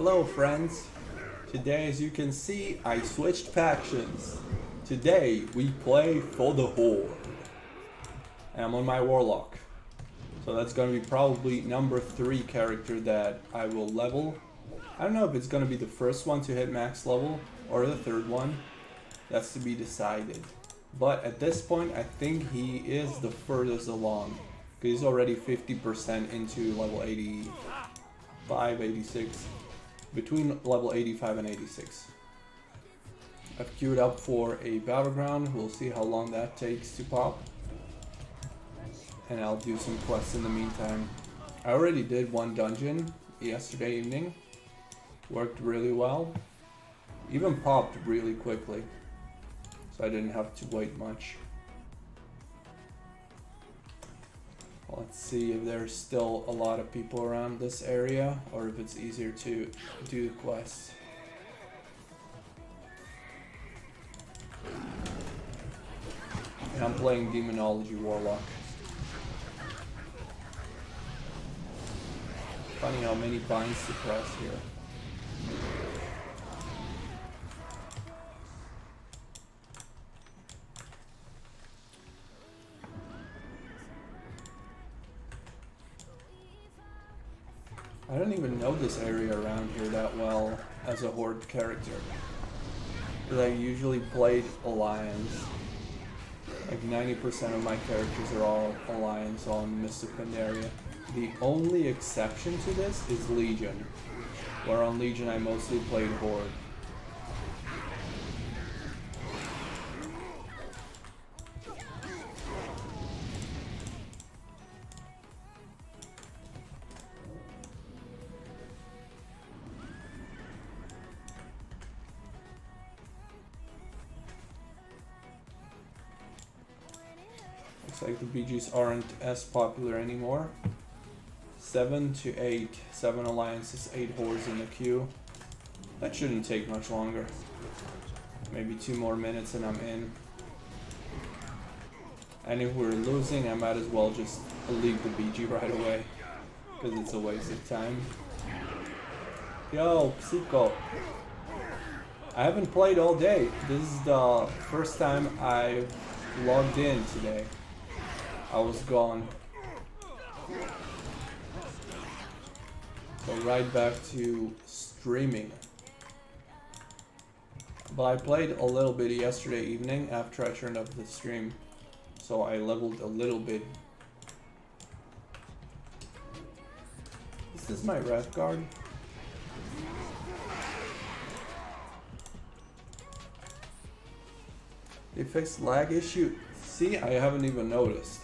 Hello friends, today as you can see I switched factions. Today we play for the Horde. And I'm on my Warlock. So that's gonna be probably number 3 character that I will level. I don't know if it's gonna be the first one to hit max level or the third one. That's to be decided. But at this point I think he is the furthest along. Because he's already 50% into level 85, 86. Between level 85 and 86. I've queued up for a battleground. We'll see how long that takes to pop. And I'll do some quests in the meantime. I already did one dungeon yesterday evening. Worked really well. Even popped really quickly. So I didn't have to wait much. Let's see if there's still a lot of people around this area or if it's easier to do the quest. And I'm playing Demonology Warlock. Funny how many binds to press here. I don't even know this area around here that well as a Horde character. Because I usually played Alliance. Like 90% of my characters are all Alliance on PANDARIA. The only exception to this is Legion. Where on Legion I mostly played Horde. Looks like the BGs aren't as popular anymore. 7 to 8. 7 alliances, 8 hordes in the queue. That shouldn't take much longer. Maybe 2 more minutes and I'm in. And if we're losing, I might as well just leave the BG right away. Because it's a waste of time. Yo, Psycho. I haven't played all day. This is the first time I've logged in today. I was gone. So right back to streaming. But I played a little bit yesterday evening after I turned off the stream. So I leveled a little bit. This is my red guard. They fixed lag issue. See, I haven't even noticed.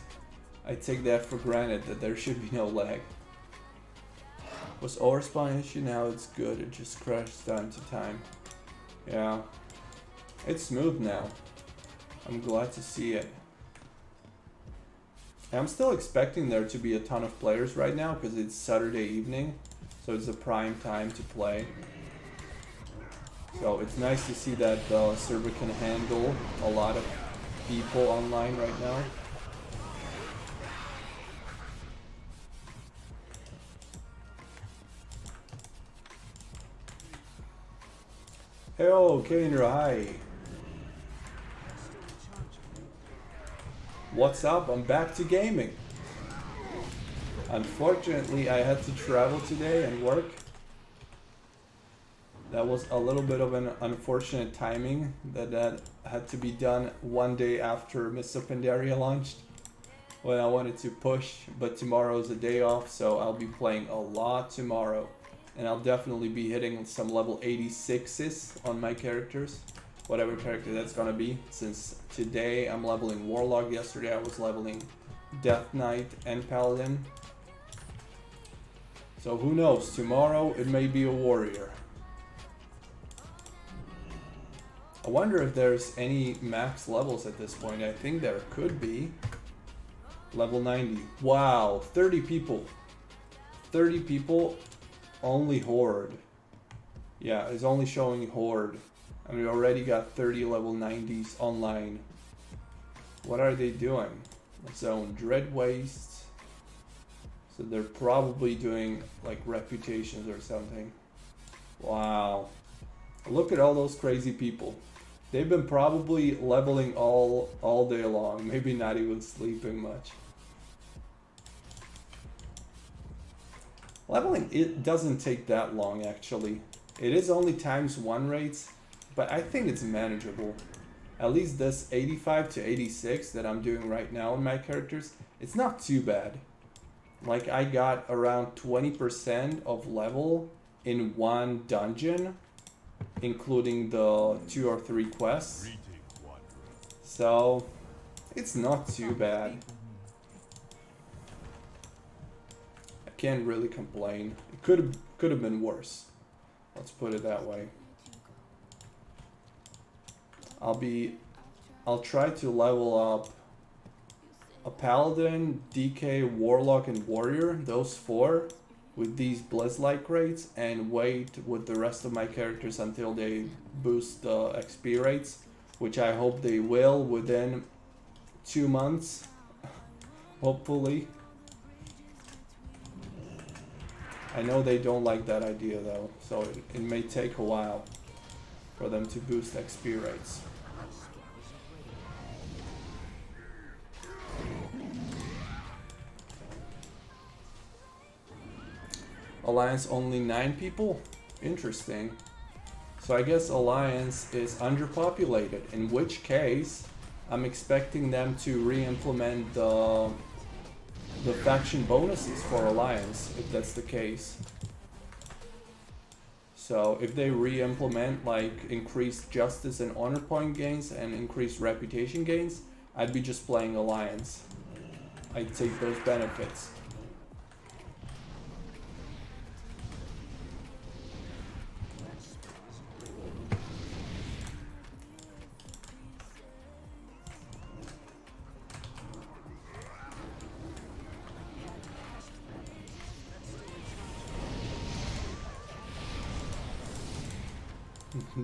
I take that for granted that there should be no lag. Was overspawn issue, now it's good, it just crashes time to time. Yeah. It's smooth now. I'm glad to see it. I'm still expecting there to be a ton of players right now because it's Saturday evening. So it's a prime time to play. So it's nice to see that the server can handle a lot of people online right now. Hey, Kevin, hi. What's up? I'm back to gaming. Unfortunately, I had to travel today and work. That was a little bit of an unfortunate timing that had to be done one day after PANDARIA launched when I wanted to push, but tomorrow is a day off, so I'll be playing a lot tomorrow. And I'll definitely be hitting some level 86s on my characters. Whatever character that's gonna be. Since today I'm leveling Warlock, yesterday I was leveling Death Knight and Paladin. So who knows, tomorrow it may be a warrior. I wonder if there's any max levels at this point. I think there could be. Level 90. Wow, 30 people. 30 people. Only Horde. Yeah, it's only showing Horde. And we already got 30 level 90s online. What are they doing? Zone Dread Waste. So they're probably doing like reputations or something. Wow. Look at all those crazy people. They've been probably leveling all day long, maybe not even sleeping much. Leveling, it doesn't take that long actually. It is only ×1 rates, but I think it's manageable. At least this 85 to 86 that I'm doing right now on my characters, it's not too bad. Like I got around 20% of level in one dungeon, including the 2 or 3 quests. So it's not too bad. I can't really complain. It could have been worse. Let's put it that way. I'll try to level up a paladin, DK, warlock, and warrior, those 4, with these blizz-like rates, and wait with the rest of my characters until they boost the XP rates, which I hope they will within 2 months, hopefully. I know they don't like that idea though, so it may take a while for them to boost XP rates. Alliance only 9 people? Interesting. So I guess Alliance is underpopulated, in which case I'm expecting them to re-implement the faction bonuses for Alliance, if that's the case. So if they re-implement like increased justice and honor point gains and increased reputation gains, I'd be just playing Alliance. I'd take those benefits.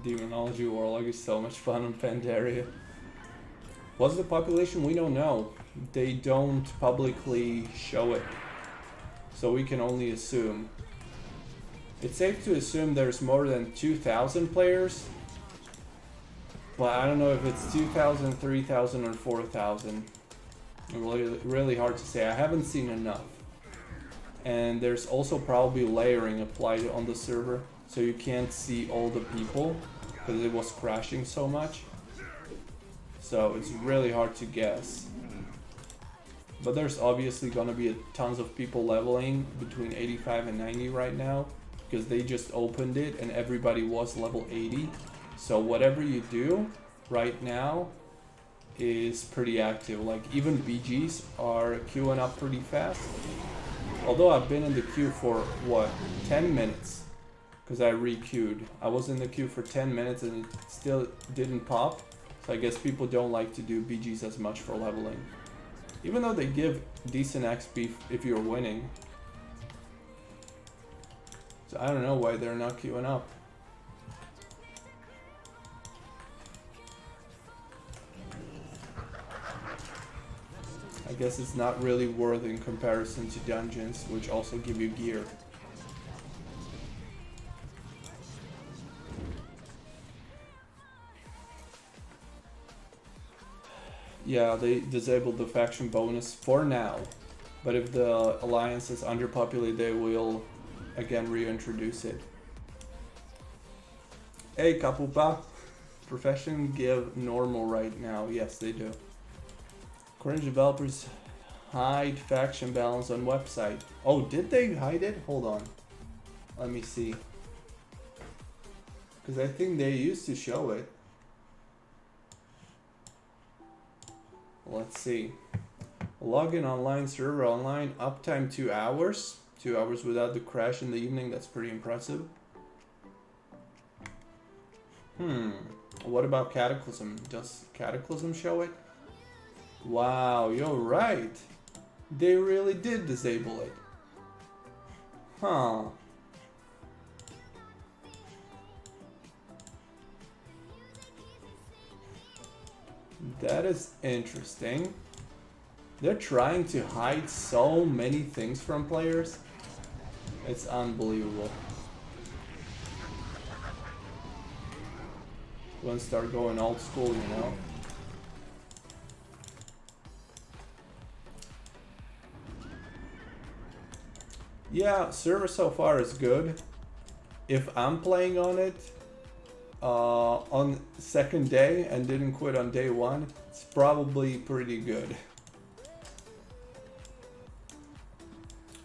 Demonology Warlock is so much fun on Pandaria. What's the population? We don't know. They don't publicly show it. So we can only assume. It's safe to assume there's more than 2,000 players. But I don't know if it's 2,000, 3,000, or 4,000. Really hard to say. I haven't seen enough. And there's also probably layering applied on the server. So you can't see all the people because it was crashing so much. So it's really hard to guess. But there's obviously gonna be tons of people leveling between 85 and 90 right now because they just opened it and everybody was level 80. So whatever you do right now is pretty active. Like even BGs are queuing up pretty fast. Although I've been in the queue for what, 10 minutes. Because I re-queued. I was in the queue for 10 minutes and it still didn't pop. So I guess people don't like to do BGs as much for leveling. Even though they give decent XP if you're winning. So I don't know why they're not queuing up. I guess it's not really worth in comparison to dungeons, which also give you gear. Yeah, they disabled the faction bonus for now. But if the alliance is underpopulated, they will again reintroduce it. Hey, Kapupa. Profession give normal right now. Yes, they do. Current developers hide faction balance on website. Oh, did they hide it? Hold on. Let me see. Because I think they used to show it. Let's see. Login online server online uptime 2 hours. 2 hours without the crash in the evening. That's pretty impressive. What about Cataclysm? Does Cataclysm show it? Wow, you're right. They really did disable it. Huh. That is interesting. They're trying to hide so many things from players. It's unbelievable. Twinstar going old school, you know. Yeah, server so far is good. If I'm playing on it on second day and didn't quit on day one, it's probably pretty good.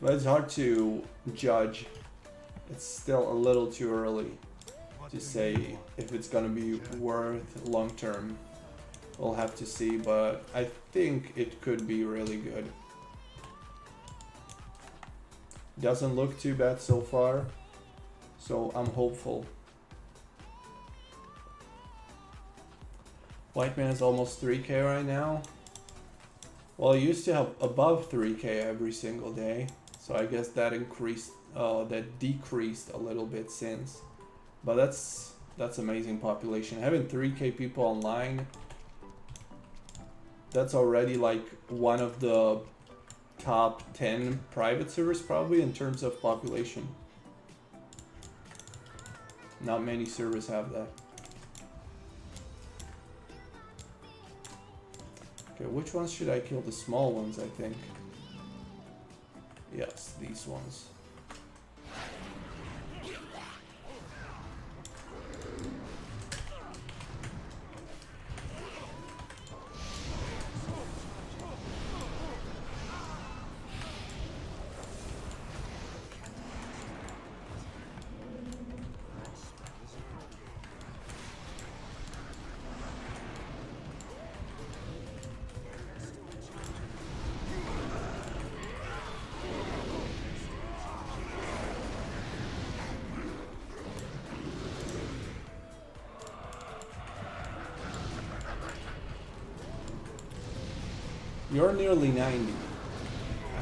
But it's hard to judge. It's still a little too early to say if it's gonna be worth long term. We'll have to see, but I think it could be really good. Doesn't look too bad so far, so I'm hopeful. White man is almost 3k right now. Well, I used to have above 3k every single day, so I guess that decreased a little bit since. But that's amazing population. Having 3k people online, that's already like one of the top 10 private servers probably in terms of population. Not many servers have that. Okay, which ones should I kill? The small ones, I think. Yes, these ones. You're nearly 90.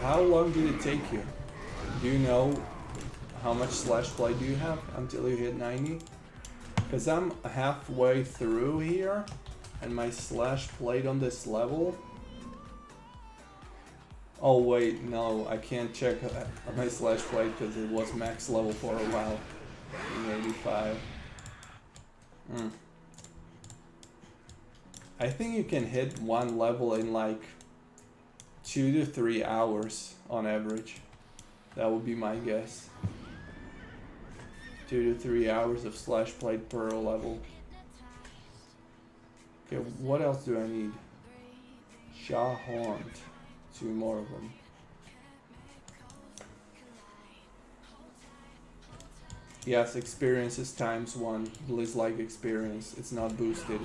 How long did it take you? Do you know how much slash play do you have until you hit 90? Because I'm halfway through here and my slash played on this level. Oh wait, no, I can't check my slash play because it was max level for a while. 85. I think you can hit one level in like 2 to 3 hours on average. That would be my guess. 2 to 3 hours of slash played per level. Okay, what else do I need? Shah Haunt. 2 more of them. Yes, experience is ×1. Blizz-like experience. It's not boosted.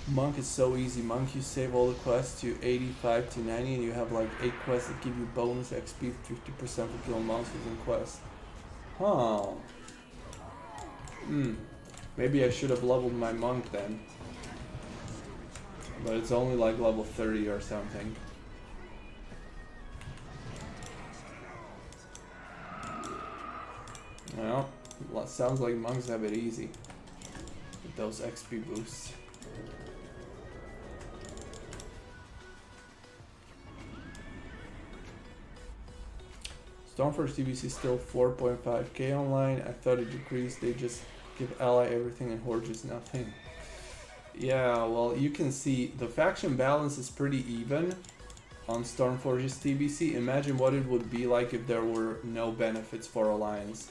Monk is so easy. Monk, you save all the quests to 85 to 90 and you have like 8 quests that give you bonus XP 50% for killing monsters in quests. Huh. Maybe I should have leveled my monk then. But it's only like level 30 or something. Well, sounds like monks have it easy with those XP boosts. Stormforge TBC still 4.5k online. I thought it decreased. They just give ally everything and horde just nothing. Yeah, well, you can see the faction balance is pretty even on Stormforge's TBC. Imagine what it would be like if there were no benefits for Alliance.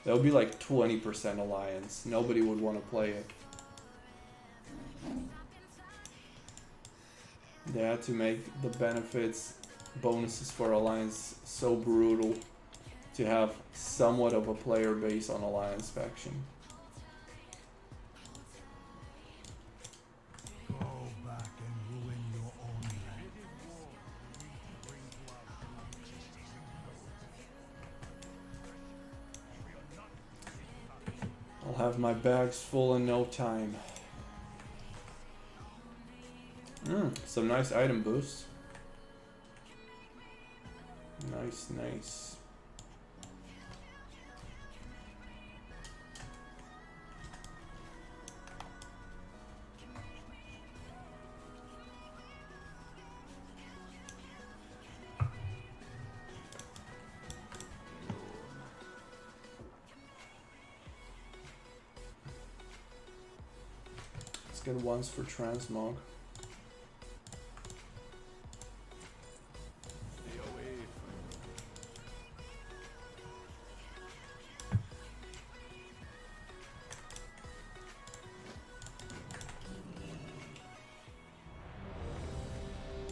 That would be like 20% Alliance. Nobody would want to play it. They had to make the benefits bonuses for Alliance so brutal to have somewhat of a player base on Alliance faction. Go back and ruin your own land. I'll have my bags full in no time. Some nice item boosts. Nice, nice. Let's get ones for transmog.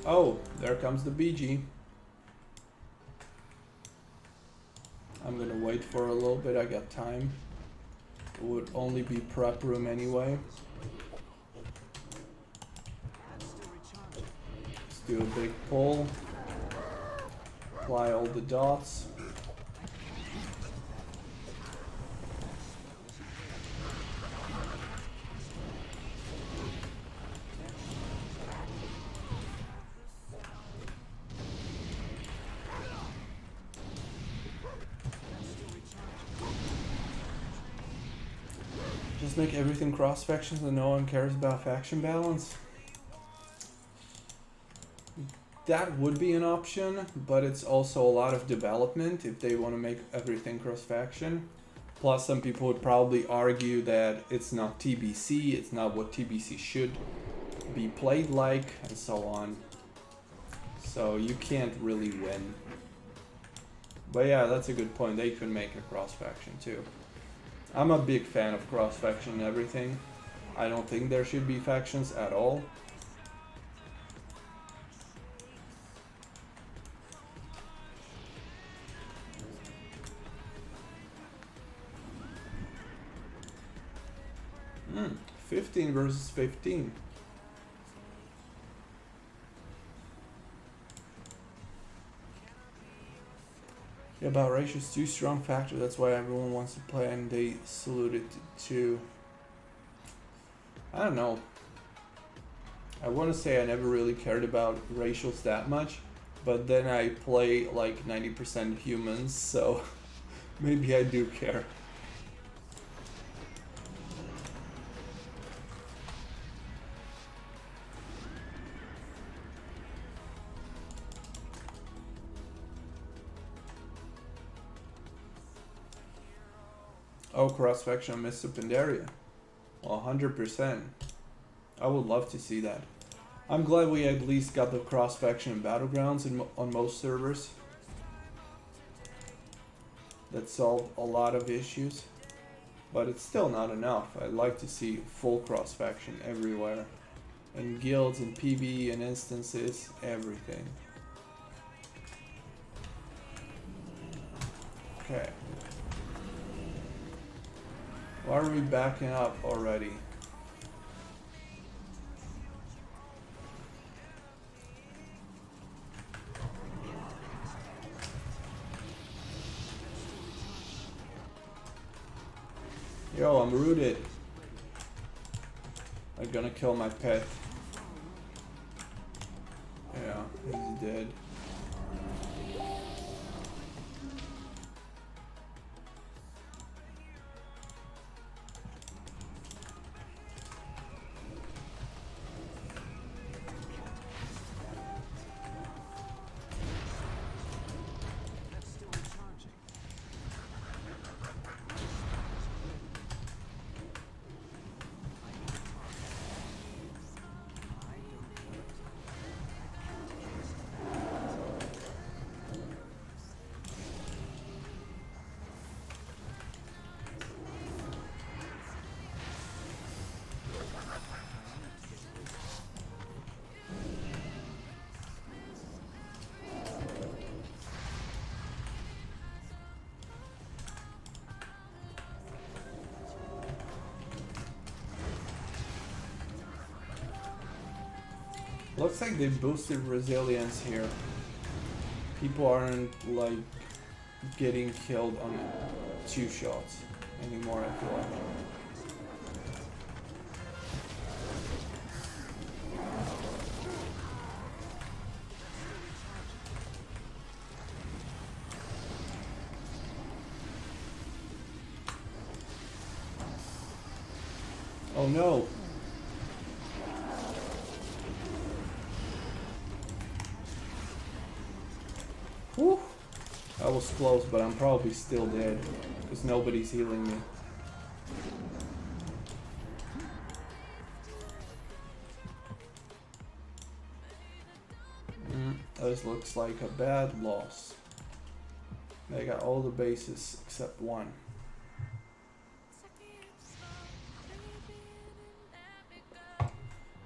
Oh, there comes the BG. I'm gonna wait for a little bit, I got time. It would only be prep room anyway. Let's do a big pull. Apply all the dots. Just make everything cross factions and no one cares about faction balance. That would be an option, but it's also a lot of development if they want to make everything cross faction. Plus, some people would probably argue that it's not TBC, it's not what TBC should be played like, and so on. So you can't really win. But yeah, that's a good point. They could make a cross faction too. I'm a big fan of cross faction and everything. I don't think there should be factions at all. Hmm, 15 versus 15. Yeah, but Ratio's too strong factor, that's why everyone wants to play and they salute it too. I don't know. I want to say I never really cared about racials that much, but then I play like 90% humans, so maybe I do care. Oh, cross faction on Mr. Pandaria. Well, 100%. I would love to see that. I'm glad we at least got the cross faction in Battlegrounds on most servers. That solved a lot of issues. But it's still not enough. I'd like to see full cross faction everywhere. In guilds, in PvE, and instances, everything. Okay. Why are we backing up already? Yo, I'm rooted. I'm gonna kill my pet. Yeah, he's dead. Looks like they boosted resilience here. People aren't like getting killed on 2 shots anymore, I feel like. Oh no! Whew. That was close, but I'm probably still dead because nobody's healing me. This looks like a bad loss. They got all the bases except one.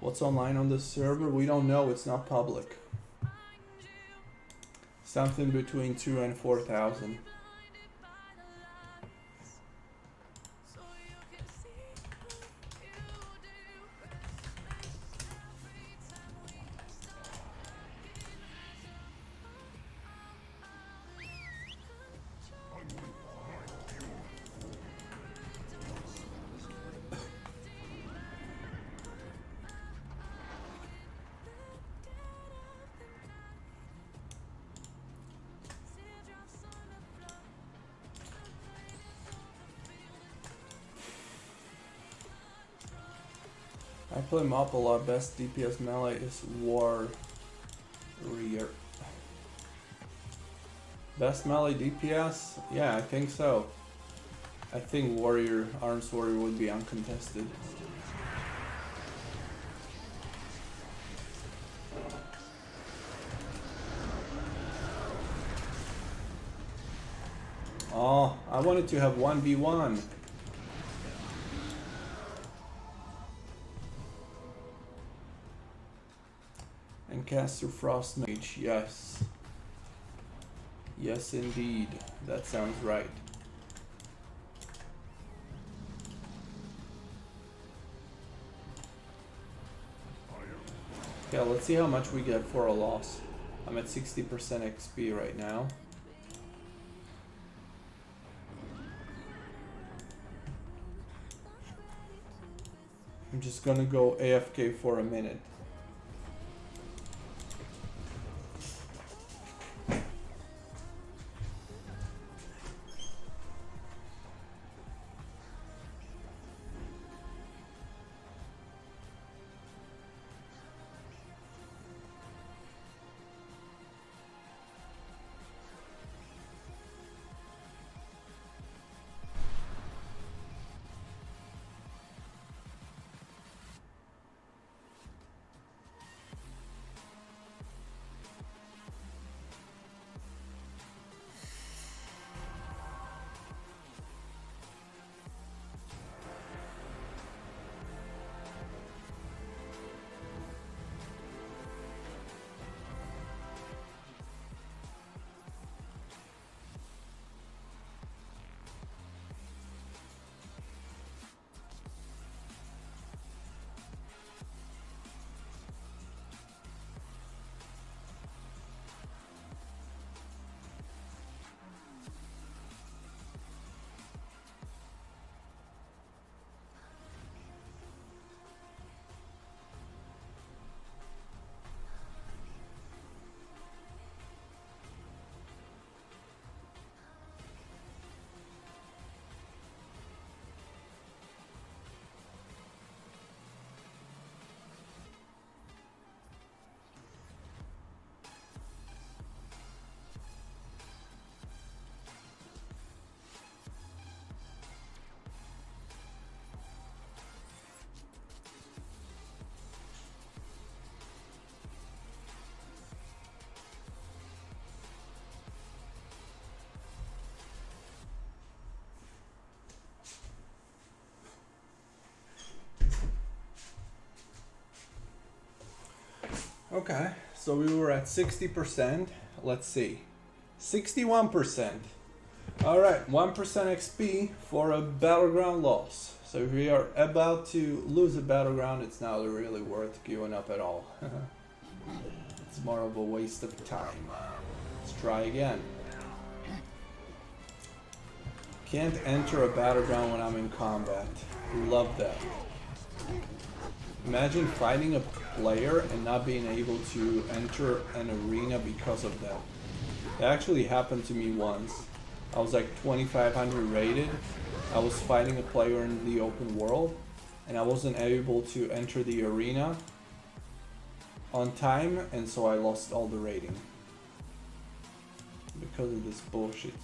What's online on the server? We don't know, it's not public. Something between 2,000 and 4,000. I play Mop a lot. Best DPS melee is Warrior. Best melee DPS? Yeah, I think so. I think Warrior, Arms Warrior would be uncontested. Oh, I wanted to have 1v1. And Caster Frost Mage, yes. Yes indeed, that sounds right. Okay, let's see how much we get for a loss. I'm at 60% XP right now. I'm just gonna go AFK for a minute. Okay, so we were at 60%. Let's see. 61%. Alright, 1% XP for a battleground loss. So if we are about to lose a battleground, it's not really worth queuing up at all. It's more of a waste of time. Let's try again. Can't enter a battleground when I'm in combat. Love that. Imagine fighting a player and not being able to enter an arena because of that. It actually happened to me once. I was like 2500 rated. I was fighting a player in the open world and I wasn't able to enter the arena on time, and so I lost all the rating because of this bullshit.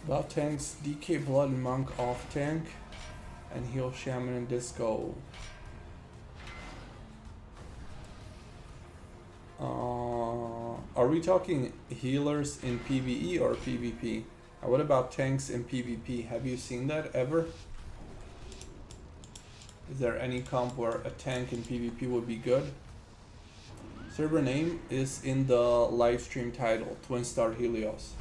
Buff tanks, DK Blood and Monk off tank, and heal Shaman and Disco. Are we talking healers in PvE or PvP? What about tanks in PvP? Have you seen that ever? Is there any comp where a tank in PvP would be good? Server name is in the live stream title, Twinstar Helios.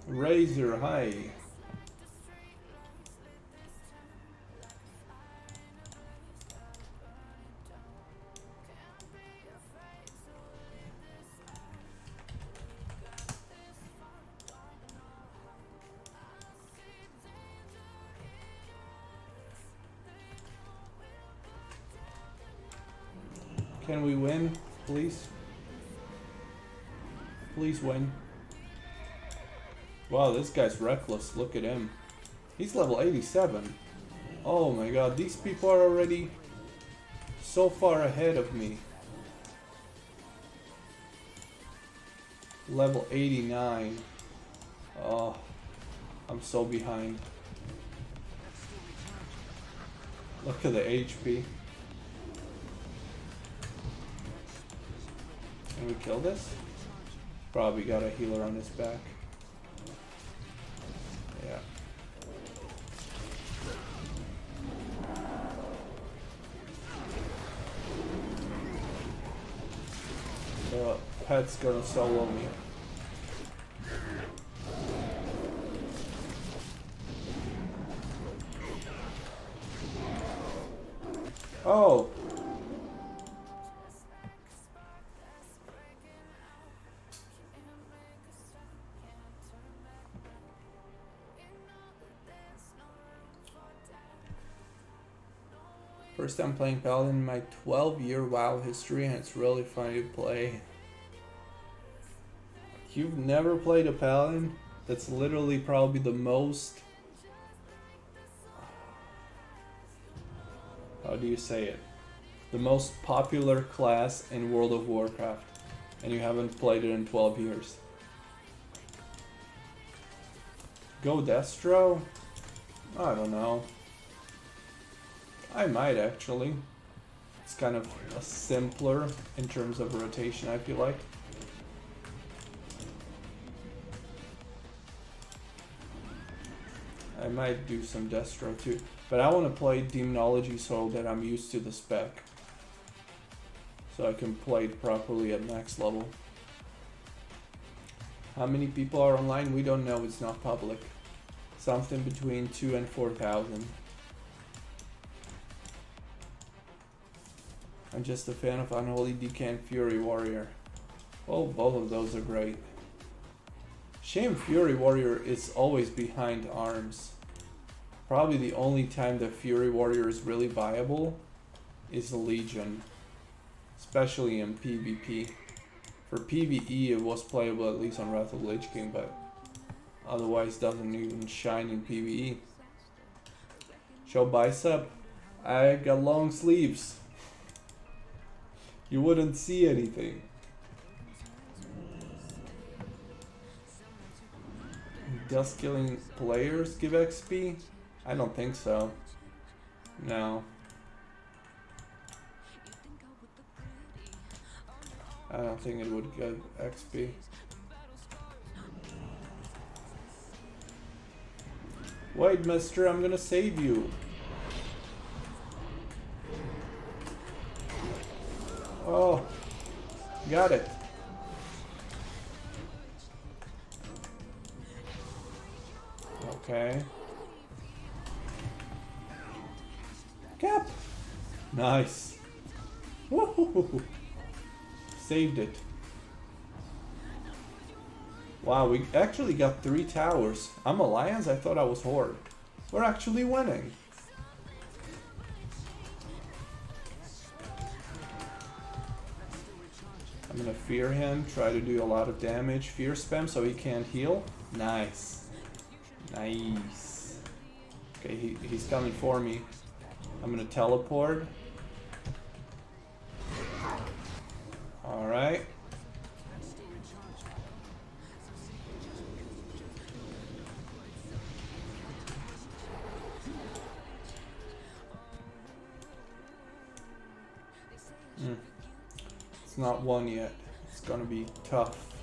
Razor, hi. Can we win, please? Please win. Wow, this guy's reckless. Look at him. He's level 87. Oh my god, these people are already so far ahead of me. Level 89. Oh, I'm so behind. Look at the HP. Can we kill this? Probably got a healer on his back. Yeah. The pet's gonna solo me. Oh! First time playing Paladin in my 12-year WoW history, and it's really funny to play. You've never played a Paladin? That's literally probably the most... How do you say it? The most popular class in World of Warcraft, and you haven't played it in 12 years. Go Destro? I don't know. I might actually. It's kind of a simpler in terms of rotation, I feel like. I might do some Destro too. But I want to play Demonology so that I'm used to the spec. So I can play it properly at max level. How many people are online? We don't know, it's not public. Something between 2,000 and 4,000. I'm just a fan of Unholy DK and Fury Warrior. Oh, both of those are great. Shame Fury Warrior is always behind arms. Probably the only time that Fury Warrior is really viable is Legion. Especially in PvP. For PvE it was playable at least on Wrath of Lich King, but otherwise doesn't even shine in PvE. Show bicep. I got long sleeves. You wouldn't see anything. Does killing players give XP? I don't think so. No. I don't think it would give XP. Wait, mister, I'm gonna save you. Oh, got it. Okay. Cap. Nice. Woohoo. Saved it. Wow, we actually got 3 towers. I'm Alliance, I thought I was Horde. We're actually winning. I'm gonna fear him, try to do a lot of damage. Fear spam so he can't heal. Nice. Nice. Okay, he's coming for me. I'm gonna teleport. Alright. It's not won yet. It's gonna be tough.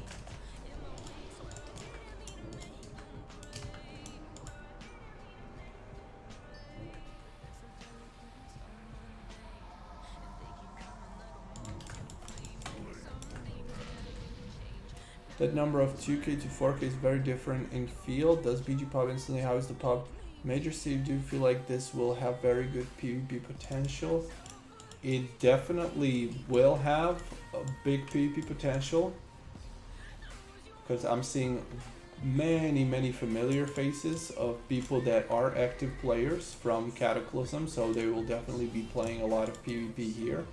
That number of 2K to 4K is very different in field. Does BG pop instantly? How is the pop? Major C, do you feel like this will have very good PvP potential? It definitely will have a big PvP potential, because I'm seeing many familiar faces of people that are active players from Cataclysm, so they will definitely be playing a lot of PvP here.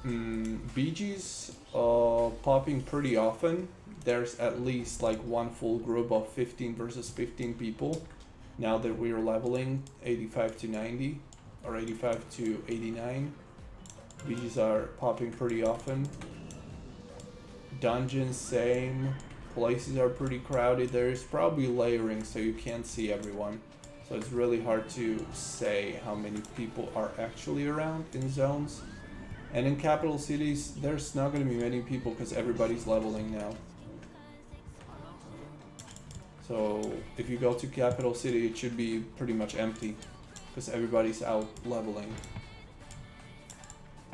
BG's popping pretty often. There's at least like one full group of 15 versus 15 people now that we're leveling 85 to 90 or 85 to 89. BG's are popping pretty often. Dungeons, same. Places are pretty crowded. There's probably layering, so you can't see everyone. So it's really hard to say how many people are actually around in zones. And in capital cities, there's not going to be many people because everybody's leveling now. So if you go to capital city, it should be pretty much empty because everybody's out leveling.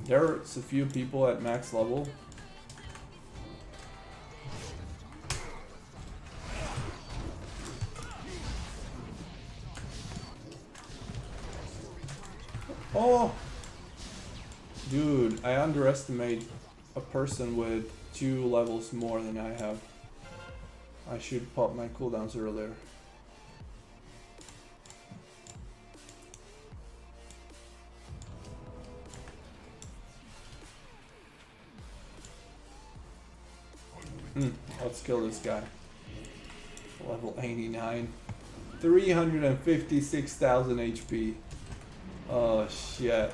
There's a few people at max level. Oh! Dude, I underestimate a person with 2 levels more than I have. I should pop my cooldowns earlier. Let's kill this guy. Level 89. 356,000 HP. Oh shit.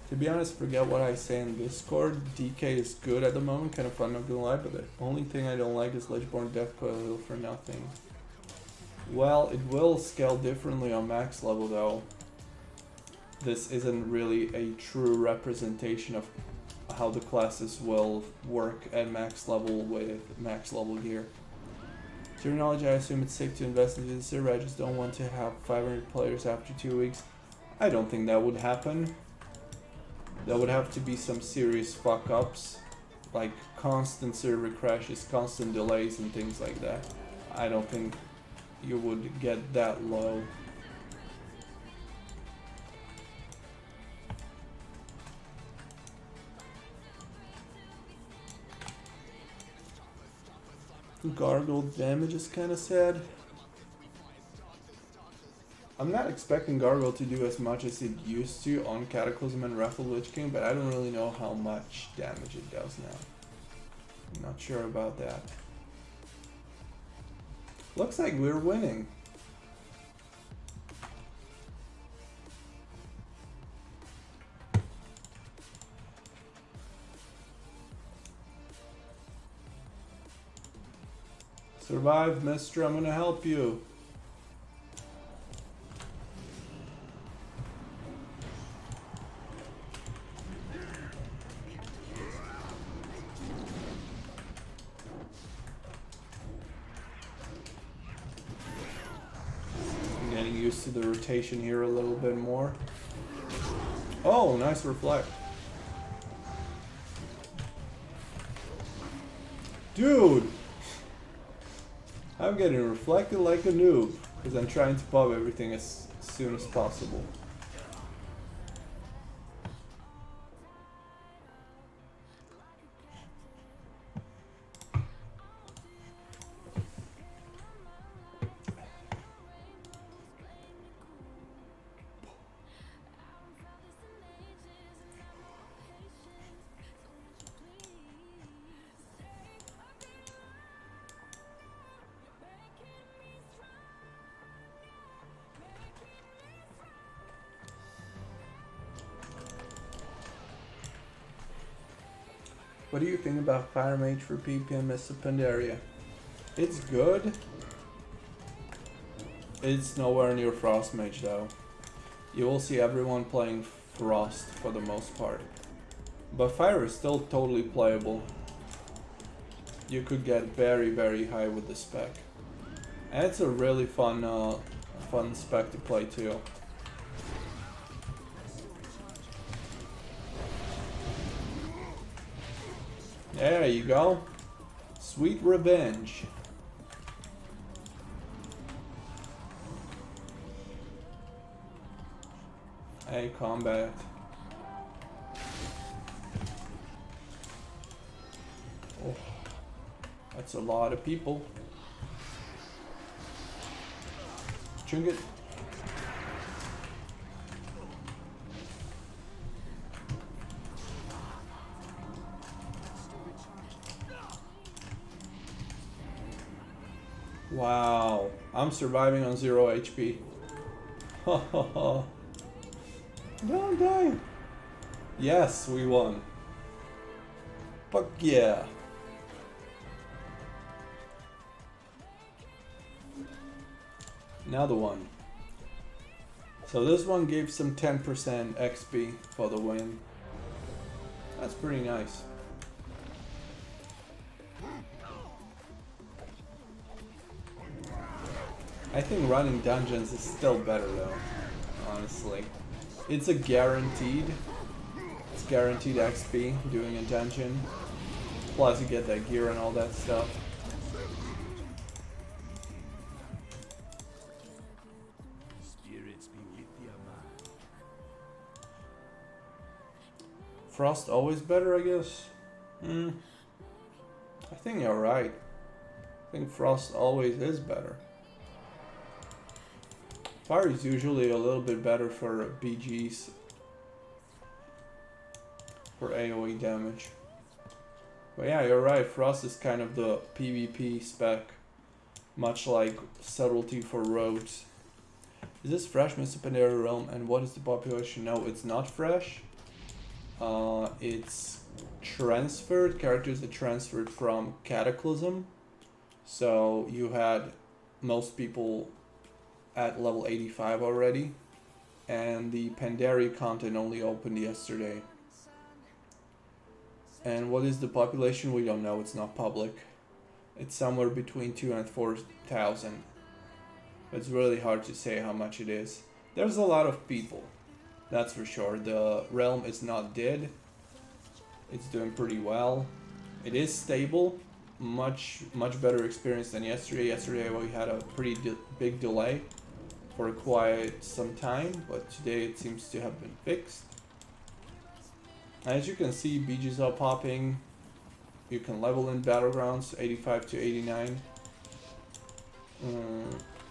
To be honest, forget what I say in Discord. DK is good at the moment, kind of fun, not gonna lie, but the only thing I don't like is Legendborn Death Coil for nothing. Well, it will scale differently on max level though. This isn't really a true representation of how the classes will work at max level with max level gear. To your knowledge, I assume it's safe to invest into the server. I just don't want to have 500 players after 2 weeks. I don't think that would happen. There would have to be some serious fuck-ups, like constant server crashes, constant delays and things like that. I don't think you would get that low. Gargle damage is kind of sad. I'm not expecting Gargle to do as much as it used to on Cataclysm and Wrath of Lich King, but I don't really know how much damage it does now. I'm not sure about that. Looks like we're winning. Survive, mister, I'm gonna help you. To the rotation here a little bit more. Oh, nice reflect. Dude! I'm getting reflected like a noob because I'm trying to pop everything as soon as possible. What do you think about Fire Mage for PP and Mr. Pandaria? It's good. It's nowhere near Frost Mage though. You will see everyone playing Frost for the most part. But Fire is still totally playable. You could get very, very high with the spec. And it's a really fun spec to play too. There you go. Sweet revenge. Hey, combat. Oh, that's a lot of people. Chung it. Wow, I'm surviving on 0 HP. Ha ha ha. Don't die. Yes, we won. Fuck yeah. Another one. So this one gave some 10% XP for the win. That's pretty nice. I think running dungeons is still better though, honestly. It's a guaranteed. It's guaranteed XP doing a dungeon. Plus you get that gear and all that stuff. Spirits be with you, man. Frost always better, I guess. I think you're right. I think Frost always is better. Fire is usually a little bit better for BGs. For AoE damage. But yeah, you're right. Frost is kind of the PvP spec. Much like Subtlety for roads. Is this fresh, Mr. Pandaria Realm? And what is the population? No, it's not fresh. It's transferred. Characters that transferred from Cataclysm. So you had most people at level 85 already, and the Pandaria content only opened yesterday. And what is the population? We don't know, it's not public. It's somewhere between 2 and 4,000. It's really hard to say how much it is. There's a lot of people, that's for sure. The realm is not dead. It's doing pretty well. It is stable. Much better experience than yesterday. Yesterday we had a pretty big delay for quite some time, but today it seems to have been fixed. As you can see, BGs are popping. You can level in Battlegrounds 85 to 89.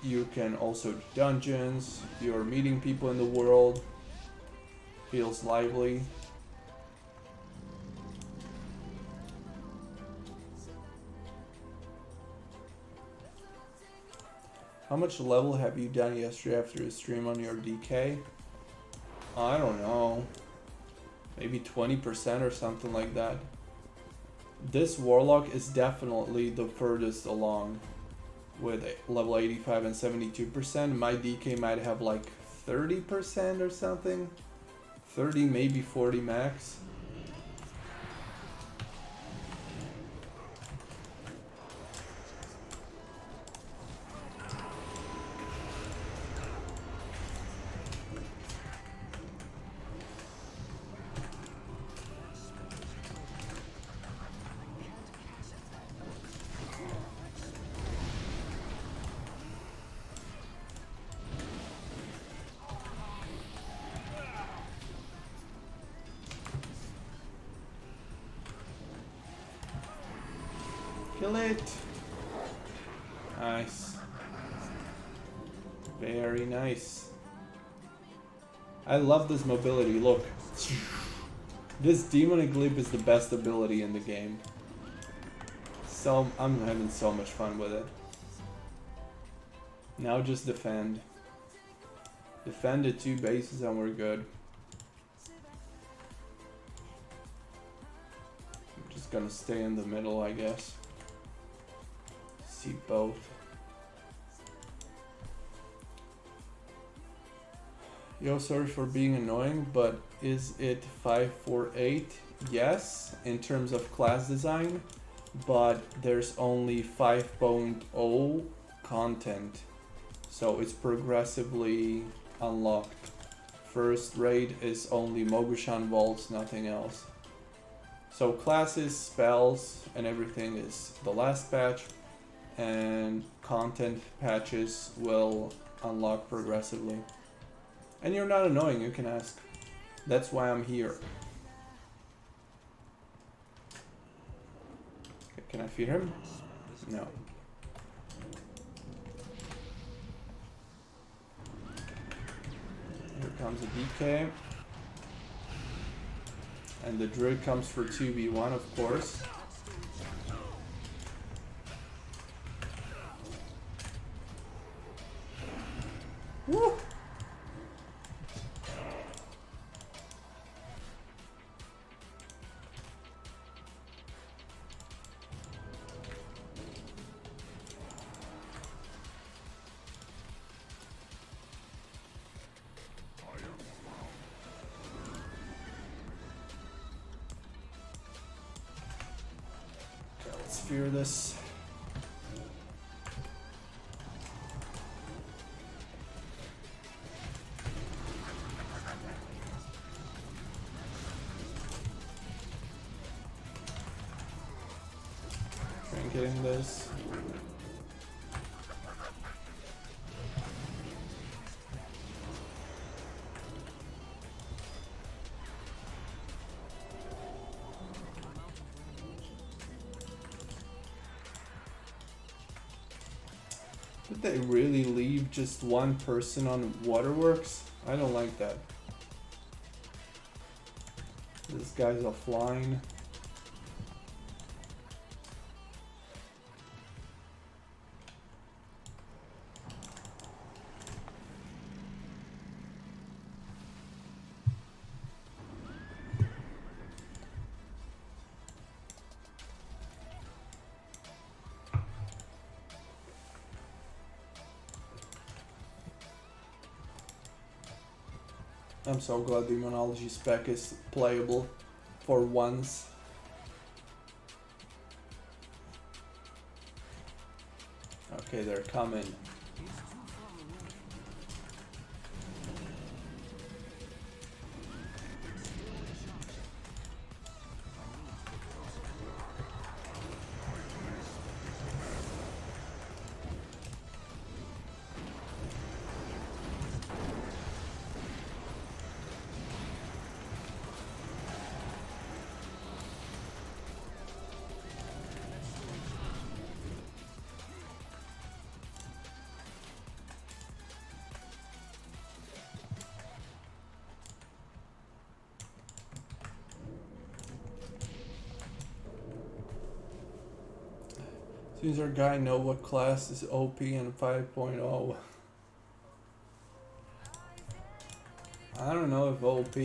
You can also do dungeons. You're meeting people in the world. Feels lively. How much level have you done yesterday after a stream on your DK? I don't know. Maybe 20% or something like that. This Warlock is definitely the furthest along with level 85 and 72%. My DK might have like 30% or something. 30, maybe 40 max. Kill it. Nice. Very nice. I love this mobility. Look. This demonic leap is the best ability in the game. So I'm having so much fun with it. Now just defend. Defend the 2 bases and we're good. I'm just gonna stay in the middle, I guess. see both. Yo, sorry for being annoying, but is it 548? Yes, in terms of class design, but there's only 5.0 content, so it's progressively unlocked. First raid is only Mogushan vaults, nothing else. So classes, spells, and everything is the last patch, and content patches will unlock progressively. And you're not annoying, you can ask. That's why I'm here. Okay, can I feed him? No. Here comes a DK. And the druid comes for 2v1, of course. Woo! Fear this. Try and getting this. Did they really leave just one person on waterworks? I don't like that. This guy's offline. I'm so glad Demonology spec is playable for once. Okay, they're coming. Seems our guy know what class is OP and 5.0. I don't know if OP.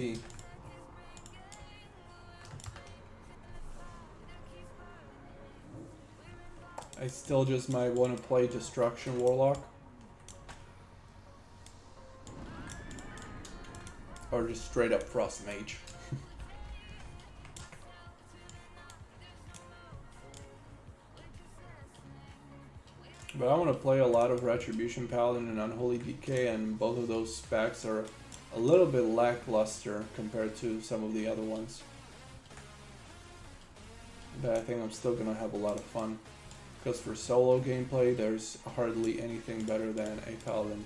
I still just might want to play Destruction Warlock. Or just straight up Frost Mage. But I want to play a lot of Retribution Paladin and Unholy DK, and both of those specs are a little bit lackluster compared to some of the other ones. But I think I'm still going to have a lot of fun. Because for solo gameplay, there's hardly anything better than a Paladin.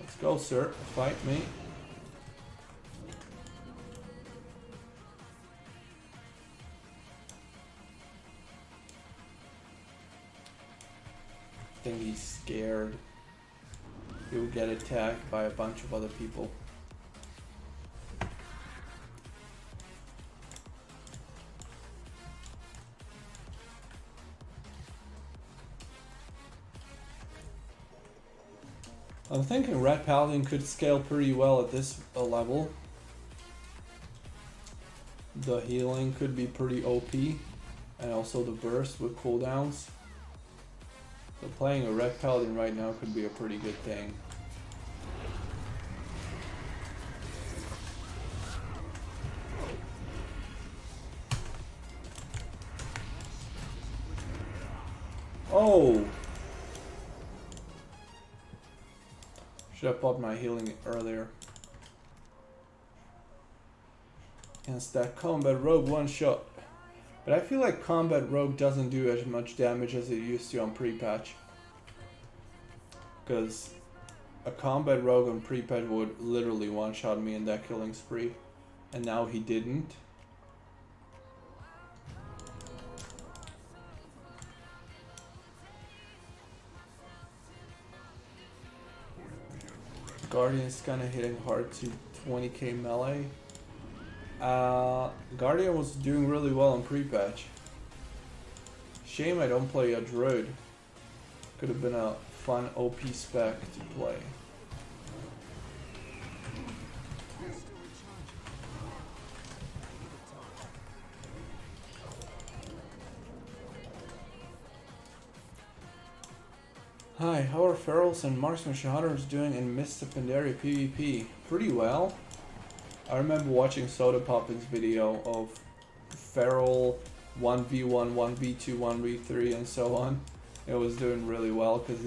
Let's go, sir. Fight me. I think he's scared. He will get attacked by a bunch of other people. I'm thinking Red Paladin could scale pretty well at this level. The healing could be pretty OP, and also the burst with cooldowns. So playing a Red Paladin right now could be a pretty good thing. Oh! Should have popped my healing earlier. Against that Combat Rogue one shot. But I feel like Combat Rogue doesn't do as much damage as it used to on pre-patch. Because a Combat Rogue on pre-patch would literally one-shot me in that killing spree. And now he didn't. Guardian's kinda hitting hard to 20k melee. Guardian was doing really well on pre-patch. Shame I don't play a druid. Could have been a fun OP spec to play. Hi, how are Ferals and Marksmanship Hunters doing in Mist of Pandaria PvP? Pretty well. I remember watching Soda Poppin's video of Feral 1v1, 1v2, 1v3 and so on. It was doing really well because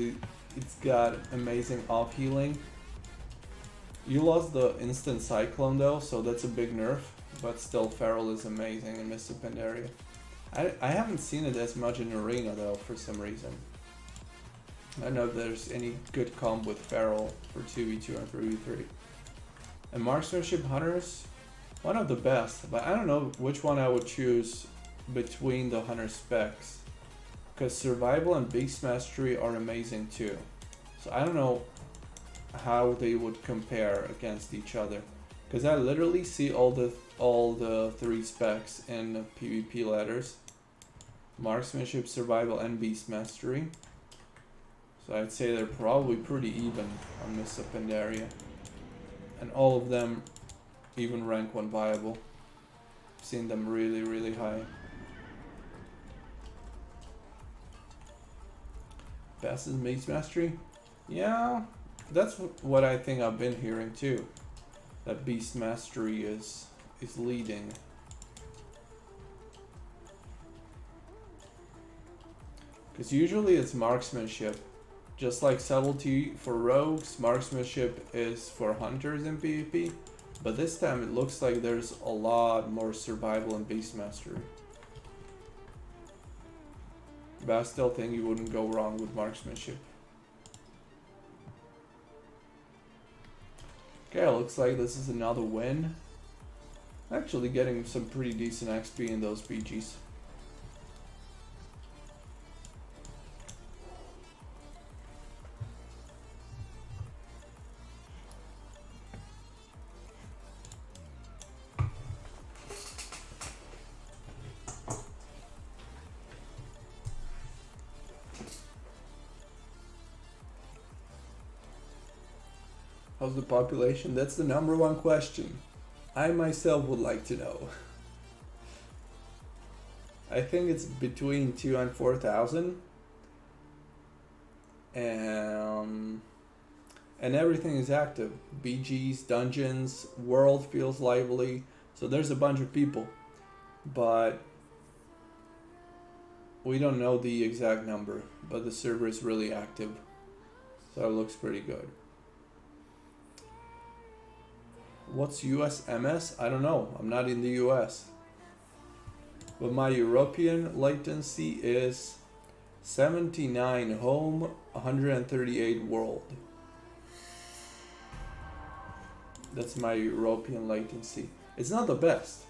it's got amazing off healing. You lost the instant Cyclone though, so that's a big nerf, but still Feral is amazing in Mist of Pandaria. I haven't seen it as much in Arena though for some reason. I don't know if there's any good comp with Feral for 2v2 and 3v3. And Marksmanship Hunters, one of the best, but I don't know which one I would choose between the Hunter specs. Because Survival and Beast Mastery are amazing too. So I don't know how they would compare against each other. Because I literally see all the three specs in PvP ladders. Marksmanship, Survival, and Beast Mastery. So I'd say they're probably pretty even on Mist of Pandaria. And all of them even rank 1 viable. I've seen them really, really high. Best is Beast Mastery? Yeah, that's what I think I've been hearing too. That Beast Mastery is leading. Because usually it's Marksmanship. Just like Subtlety for Rogues, Marksmanship is for Hunters in PvP. But this time it looks like there's a lot more Survival and Beast Mastery. But I still think you wouldn't go wrong with Marksmanship. Okay, looks like this is another win. Actually getting some pretty decent XP in those PGs. How's the population? That's the #1 question. I myself would like to know. I think it's between 2,000 and 4,000. And everything is active. BGs, dungeons, world feels lively. So there's a bunch of people. But we don't know the exact number. But the server is really active. So it looks pretty good. What's US MS? I don't know. I'm not in the US. But my European latency is 79 home, 138 world. That's my European latency. It's not the best.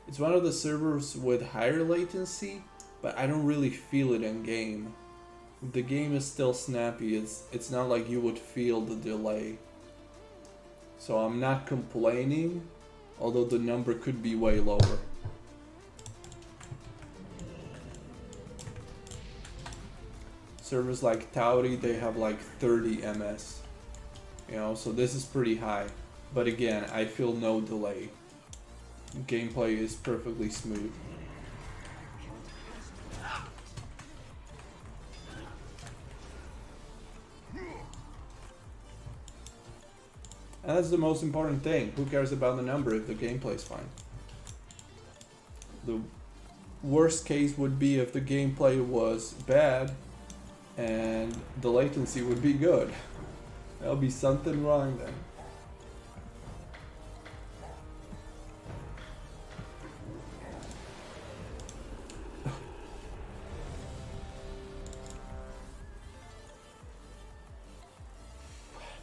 It's one of the servers with higher latency, but I don't really feel it in game. The game is still snappy. It's not like you would feel the delay. So I'm not complaining, although the number could be way lower. Servers like Tauri, they have like 30 MS. You know, so this is pretty high. But again, I feel no delay. Gameplay is perfectly smooth. And that's the most important thing. Who cares about the number if the gameplay's fine? The worst case would be if the gameplay was bad and the latency would be good. There'll be something wrong then.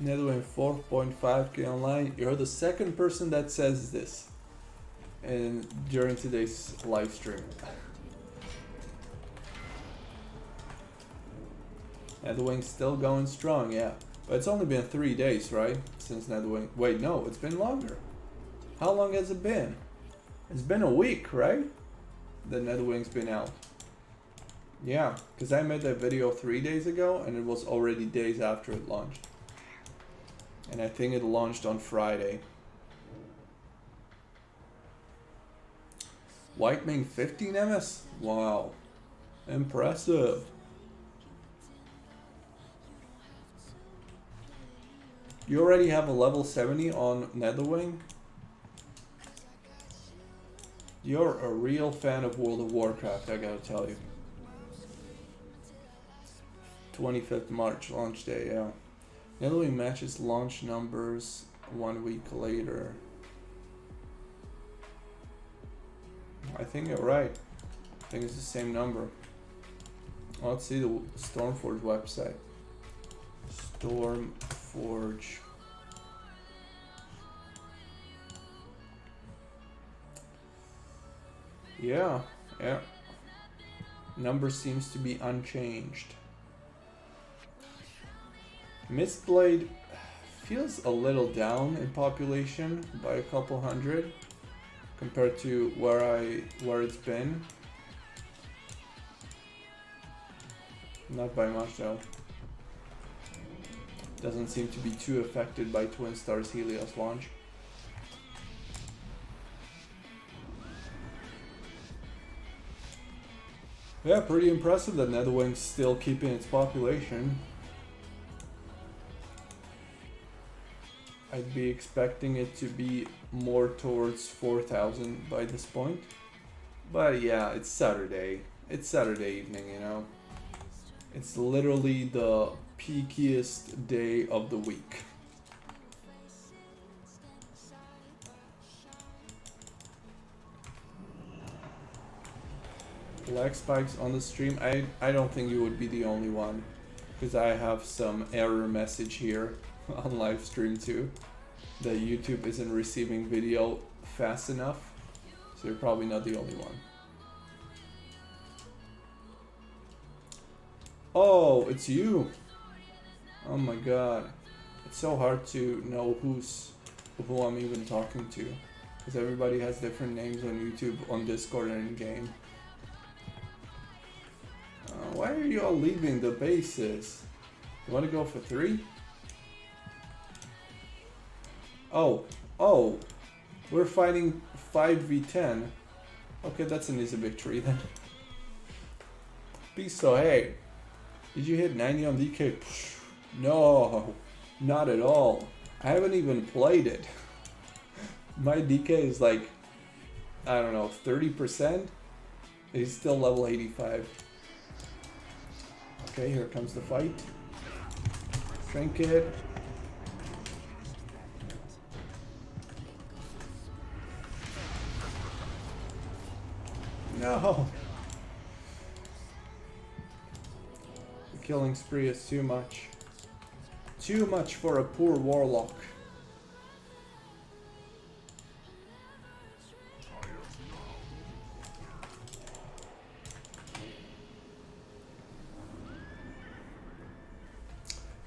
Netherwing 4.5k online. You're the second person that says this and during today's live stream. Netherwing's still going strong, yeah. But it's only been 3 days, right? Since Netherwing. Wait, no, it's been longer. How long has it been? It's been a week, right? The Netherwing's been out. Yeah, because I made that video 3 days ago and it was already days after it launched. And I think it launched on Friday. Whitemane 15 MS? Wow. Impressive. You already have a level 70 on Netherwing? You're a real fan of World of Warcraft, I gotta tell you. 25th March, launch day, yeah. Netherwing matches launch numbers 1 week later. I think you're right. I think it's the same number. Let's see the Stormforge website. Stormforge. Yeah. Number seems to be unchanged. Mistblade feels a little down in population by a couple hundred compared to where it's been. Not by much though. Doesn't seem to be too affected by Twinstar's Helios launch. Yeah, pretty impressive that Netherwing's still keeping its population. I'd be expecting it to be more towards 4,000 by this point. But yeah, it's Saturday. It's Saturday evening, you know. It's literally the peakiest day of the week. Lag spikes on the stream. I don't think you would be the only one, because I have some error message here on live stream too, that YouTube isn't receiving video fast enough, so you're probably not the only one. Oh, it's you. Oh my god, it's so hard to know who I'm even talking to, because everybody has different names on YouTube, on Discord, and in game. Why are you all leaving the bases? You want to go for 3? Oh, we're fighting 5v10. Okay, that's an easy victory then. So hey, did you hit 90 on DK? No, not at all. I haven't even played it. My DK is like, I don't know, 30%. He's still level 85. Okay, here comes the fight. Trinket. No! The killing spree is too much. Too much for a poor warlock.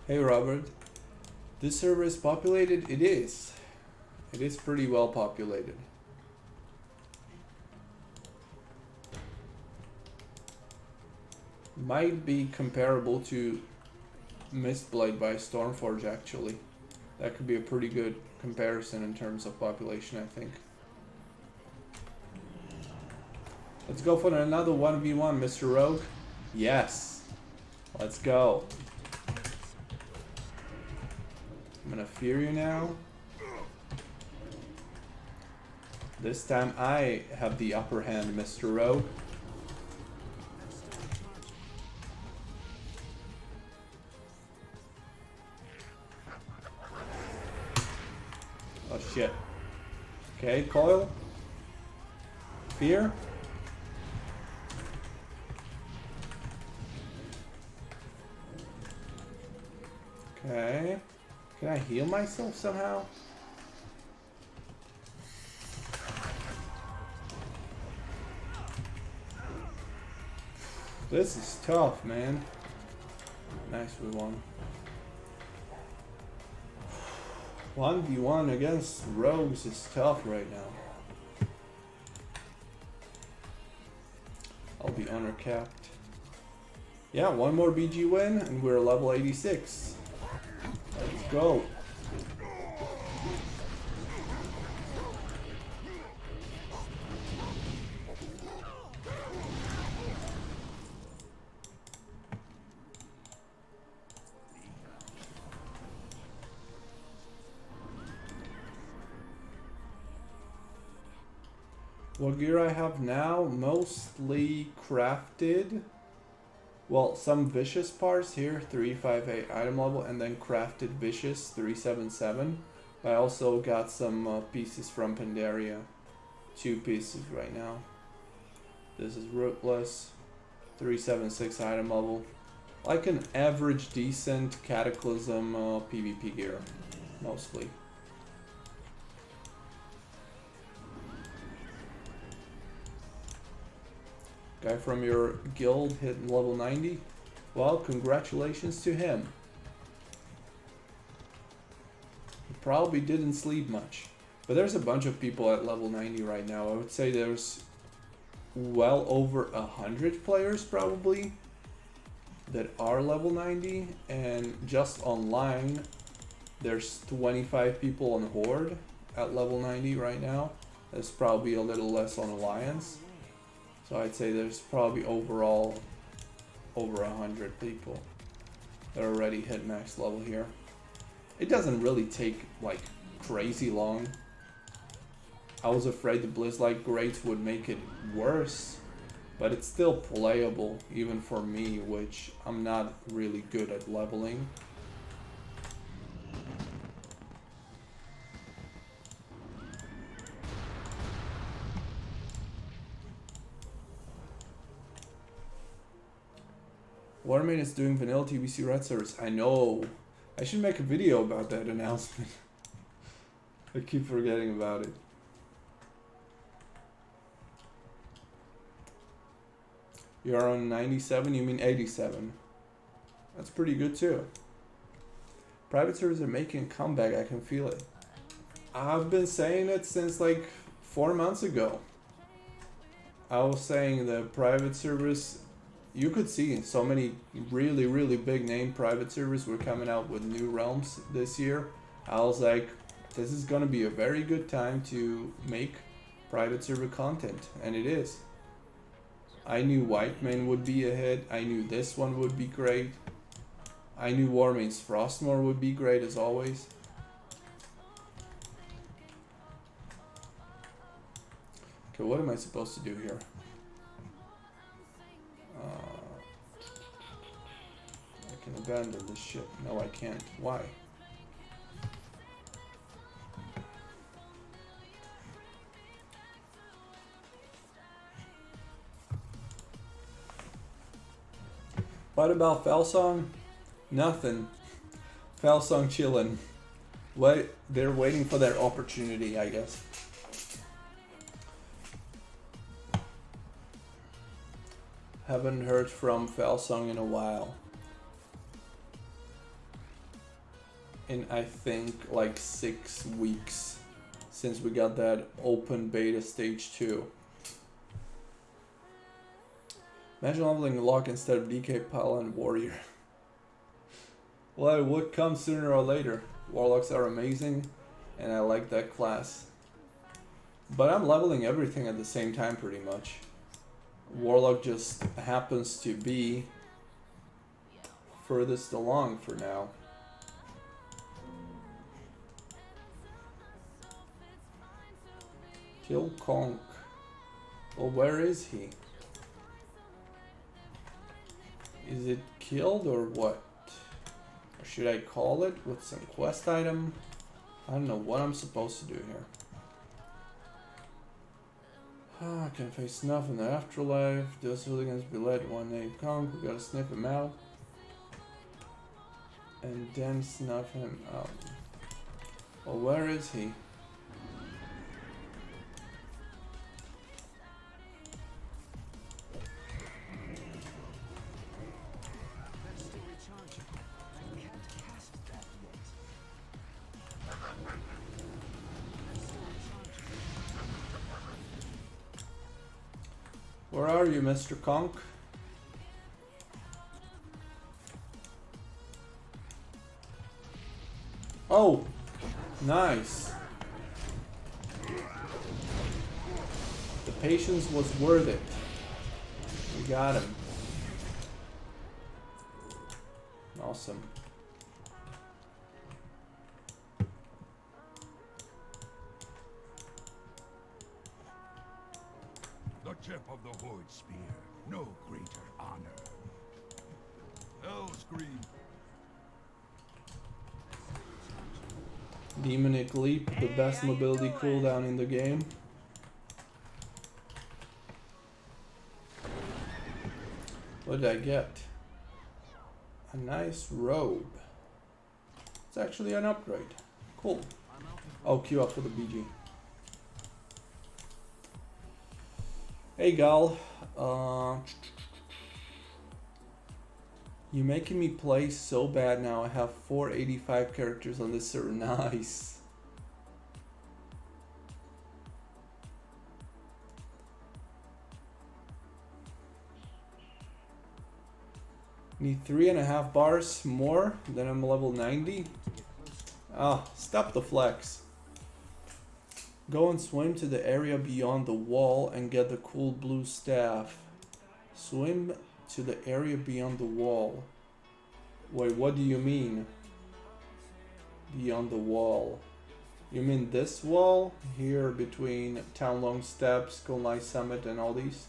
Hey Robert, this server is populated? It is. It is pretty well populated. Might be comparable to Mistblade by Stormforge actually. That could be a pretty good comparison in terms of population, I think. Let's go for another 1v1, Mr. Rogue. Yes. Let's go. I'm gonna fear you now. This time I have the upper hand, Mr. Rogue. Oh shit. Okay, coil. Fear. Okay. Can I heal myself somehow? This is tough, man. Nice, we won. 1v1 against rogues is tough right now. I'll be honor capped. Yeah, one more BG win and we're level 86. Let's go. What gear I have now? Mostly crafted. Well, some vicious parts here, 358 item level, and then crafted vicious 377. I also got some pieces from Pandaria. 2 pieces right now. This is rootless, 376 item level. Like an average decent Cataclysm PvP gear, mostly. Guy from your guild hit level 90. Well, congratulations to him. He probably didn't sleep much. But there's a bunch of people at level 90 right now. I would say there's well over 100 players probably that are level 90. And just online, there's 25 people on Horde at level 90 right now. There's probably a little less on Alliance. So I'd say there's probably overall over 100 people that already hit max level here. It doesn't really take like crazy long. I was afraid the Blizz-like grades would make it worse, but it's still playable even for me, which I'm not really good at leveling. Watermain is doing vanilla TBC red service. I know. I should make a video about that announcement. I keep forgetting about it. You're on 97, you mean 87. That's pretty good too. Private servers are making a comeback, I can feel it. I've been saying it since like 4 months ago. I was saying the private servers, you could see so many really big name private servers were coming out with new realms this year. I was like, this is gonna be a very good time to make private server content, and it is. I knew Whitemane would be a hit, I knew this one would be great. I knew Warmane's Frostmourne would be great as always. Okay, what am I supposed to do here? I can abandon this ship. No, I can't. Why? What about Felsong? Nothing. Felsong chillin'. What? They're waiting for their opportunity, I guess. Haven't heard from Felsong in a while. In I think like 6 weeks since we got that open beta stage 2. Imagine leveling Lock instead of DK Pile and Warrior. Well, it would come sooner or later. Warlocks are amazing and I like that class. But I'm leveling everything at the same time pretty much. Warlock just happens to be furthest along for now. Kill Conk. Well, where is he? Is it killed or what? Or should I call it with some quest item? I don't know what I'm supposed to do here. I can face snuff in the afterlife. Those hooligans be led one named Conk. We gotta sniff him out. And then snuff him out. Well, where is he? Where are you, Mr. Conk? Oh, nice. The patience was worth it. We got him. Awesome. The tip of the Void Spear, no greater honor. Hellscream. Demonic Leap, the best mobility cooldown in the game. What did I get? A nice robe. It's actually an upgrade. Cool. Oh, queue up for the BG. Hey Gal, you're making me play so bad now. I have 485 characters on this server. Nice. Need 3.5 bars more, then I'm level 90. Ah, stop the flex. Go and swim to the area beyond the wall and get the cool blue staff. Swim to the area beyond the wall. Wait, what do you mean? Beyond the wall. You mean this wall? Here between Town Long Steps, Golnai Summit and all these?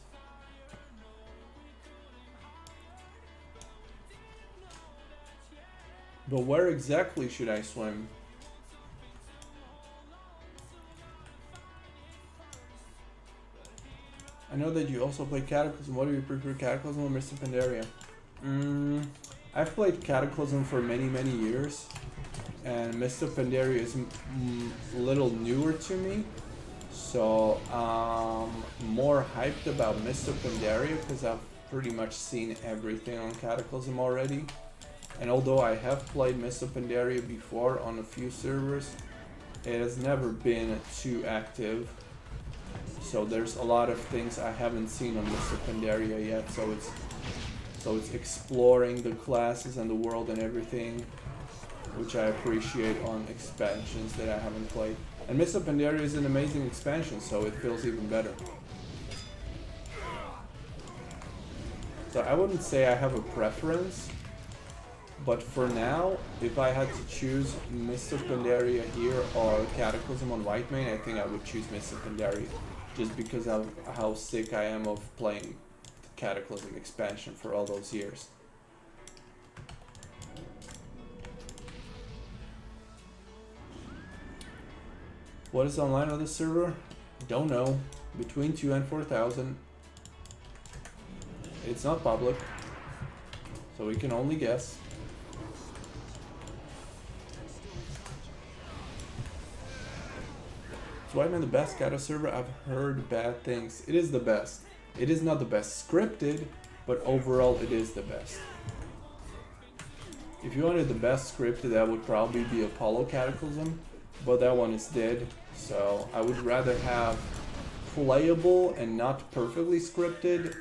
But where exactly should I swim? I know that you also play Cataclysm. What do you prefer, Cataclysm or Mr. Pandaria? I've played Cataclysm for many years, and Mr. Pandaria is a little newer to me, so more hyped about Mr. Pandaria because I've pretty much seen everything on Cataclysm already. And although I have played Mr. Pandaria before on a few servers, it has never been too active. So there's a lot of things I haven't seen on Mr. Pandaria yet, so it's exploring the classes and the world and everything, which I appreciate on expansions that I haven't played. And Mr. Pandaria is an amazing expansion, so it feels even better. So I wouldn't say I have a preference, but for now, if I had to choose Mr. Pandaria here or Cataclysm on Whitemane, I think I would choose Mr. Pandaria. Just because of how sick I am of playing the Cataclysm expansion for all those years. What is online on this server? Don't know. Between 2,000 and 4,000. It's not public, so we can only guess. Whitemane the best Kata server? I've heard bad things. It is the best. It is not the best scripted, but overall it is the best. If you wanted the best scripted, that would probably be Apollo Cataclysm, but that one is dead. So I would rather have playable and not perfectly scripted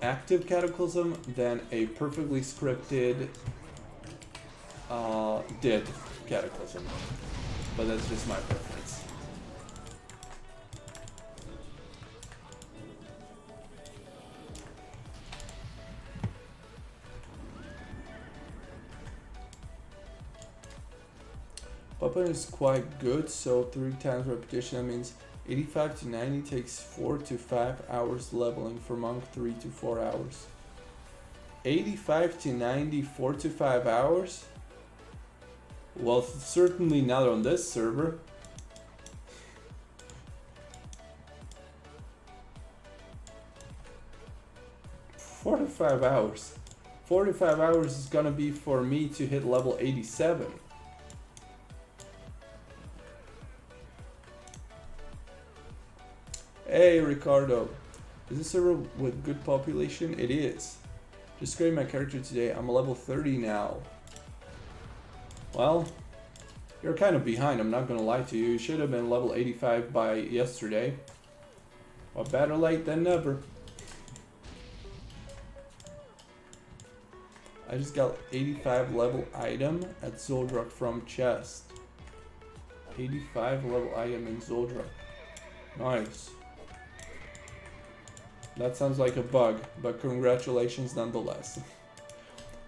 active Cataclysm than a perfectly scripted dead Cataclysm. But that's just my preference. Weapon is quite good, so 3 times repetition, that means 85 to 90 takes 4 to 5 hours leveling. For monk, 3 to 4 hours. 85 to 90, 4 to 5 hours? Well, certainly not on this server. Four to 5 hours. 45 hours is gonna be for me to hit level 87. Hey Ricardo, is this server with good population? It is. Just created my character today. I'm a level 30 now. Well, you're kind of behind, I'm not gonna lie to you. You should have been level 85 by yesterday. But better late than never. I just got 85 level item at Zoldrak from chest. 85 level item in Zoldrak. Nice. That sounds like a bug, but congratulations nonetheless.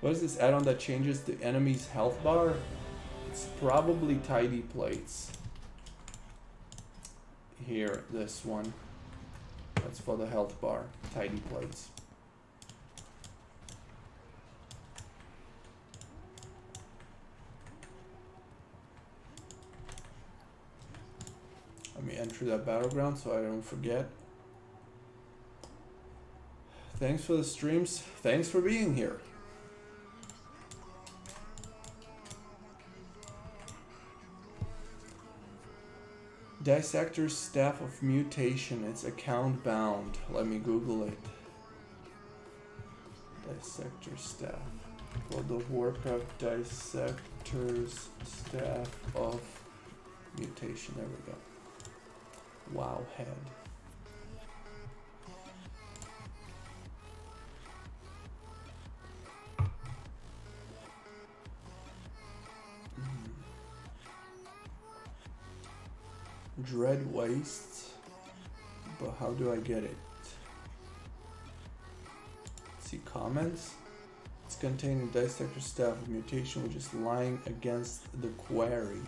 What is this add-on that changes the enemy's health bar? It's probably tidy plates. Here, this one. That's for the health bar. Tidy plates. Let me enter that battleground so I don't forget. Thanks for the streams. Thanks for being here. Dissector's Staff of Mutation. It's account bound. Let me Google it. Dissector's Staff. For the workup, Dissector's Staff of Mutation. There we go. Wow, head. Dread Waste, but how do I get it? See comments? It's containing Dissector Staff of Mutation, which is lying against the quarry.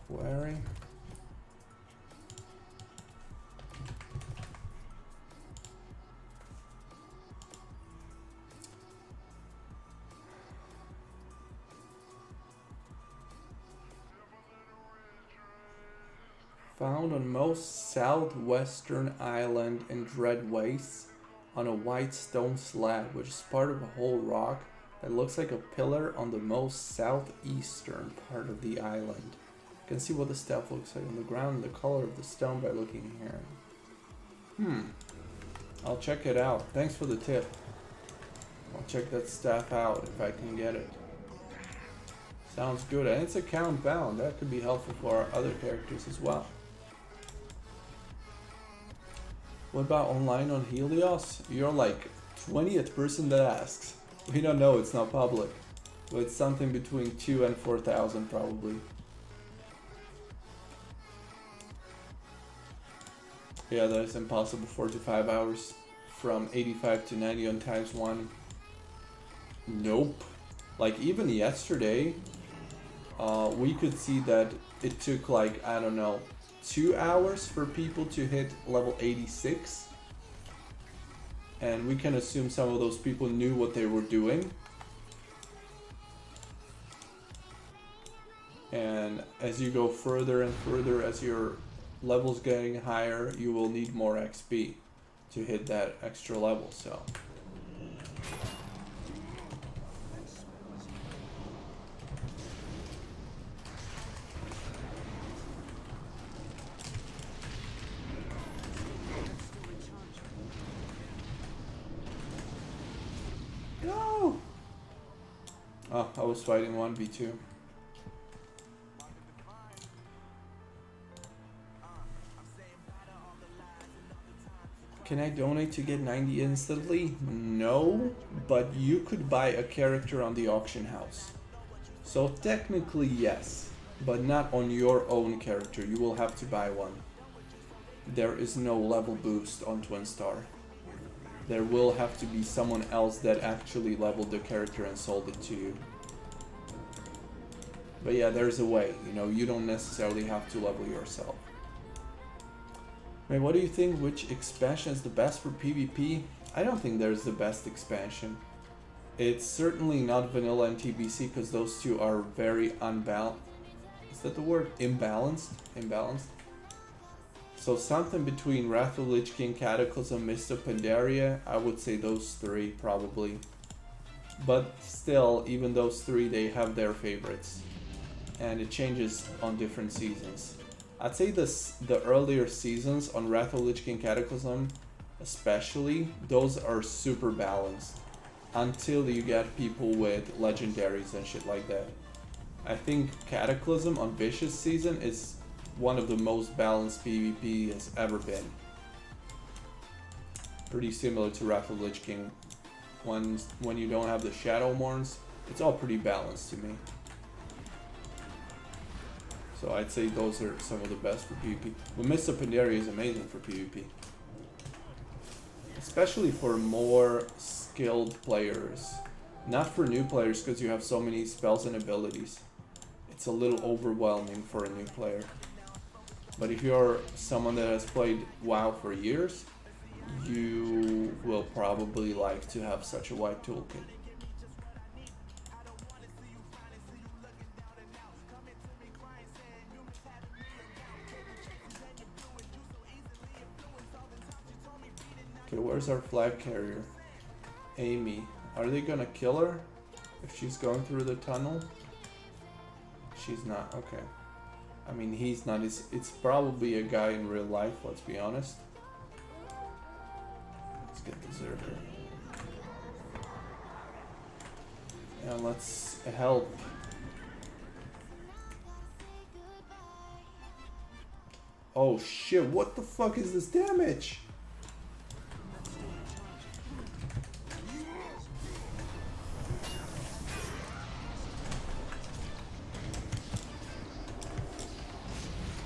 Quarry. Found on most southwestern island in Dread Wastes on a white stone slab, which is part of a whole rock that looks like a pillar on the most southeastern part of the island. You can see what the staff looks like on the ground and the color of the stone by looking here. I'll check it out. Thanks for the tip. I'll check that staff out if I can get it. Sounds good. And it's account bound. That could be helpful for our other characters as well. What about online on Helios? You're like 20th person that asks. We don't know, it's not public. But it's something between 2,000 and 4,000 probably. Yeah, that is impossible. 4 to 5 hours from 85 to 90 on ×1. Nope. Like even yesterday, we could see that it took like, I don't know, 2 hours for people to hit level 86. And we can assume some of those people knew what they were doing. And as you go further and further, as your level's getting higher, you will need more XP to hit that extra level, so. No! Oh, I was fighting 1v2. Can I donate to get 90 instantly? No, but you could buy a character on the auction house. So technically yes, but not on your own character. You will have to buy one. there is no level boost on Twinstar. There will have to be someone else that actually leveled the character and sold it to you. But yeah, there's a way, you know, you don't necessarily have to level yourself. I mean, what do you think? Which expansion is the best for PvP? I don't think there's the best expansion. It's certainly not vanilla and TBC because those two are very unbalanced. Is that the word? Imbalanced? Imbalanced? So something between Wrath of Lich King, Cataclysm, Mist of Pandaria, I would say those three probably. But still, even those three, they have their favorites. And it changes on different seasons. I'd say the earlier seasons on Wrath of Lich King, Cataclysm, especially, those are super balanced. Until you get people with legendaries and shit like that. I think Cataclysm on Vicious season is one of the most balanced PvP has ever been. Pretty similar to Wrath of Lich King. When you don't have the Shadow Morns, it's all pretty balanced to me. So I'd say those are some of the best for PvP. But Mist of Pandaria is amazing for PvP. Especially for more skilled players. Not for new players because you have so many spells and abilities. It's a little overwhelming for a new player. But if you're someone that has played WoW for years, you will probably like to have such a wide toolkit. Okay, where's our flag carrier? Amy. Are they gonna kill her if she's going through the tunnel? She's not, okay. I mean, he's not, it's probably a guy in real life, let's be honest. Let's get the Zerker. And let's help. Oh shit, what the fuck is this damage?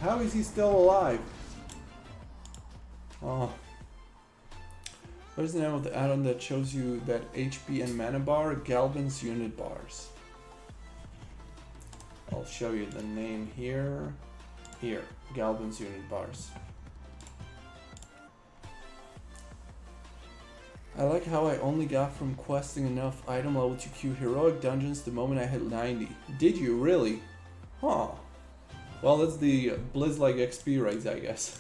How is he still alive? Oh. What is the name of the add-on that shows you that HP and mana bar? Galvin's unit bars. I'll show you the name here. Here, Galvin's unit bars. I like how I only got from questing enough item level to queue heroic dungeons the moment I hit 90. Did you really? Huh. Well, that's the Blizz-like XP raise, I guess.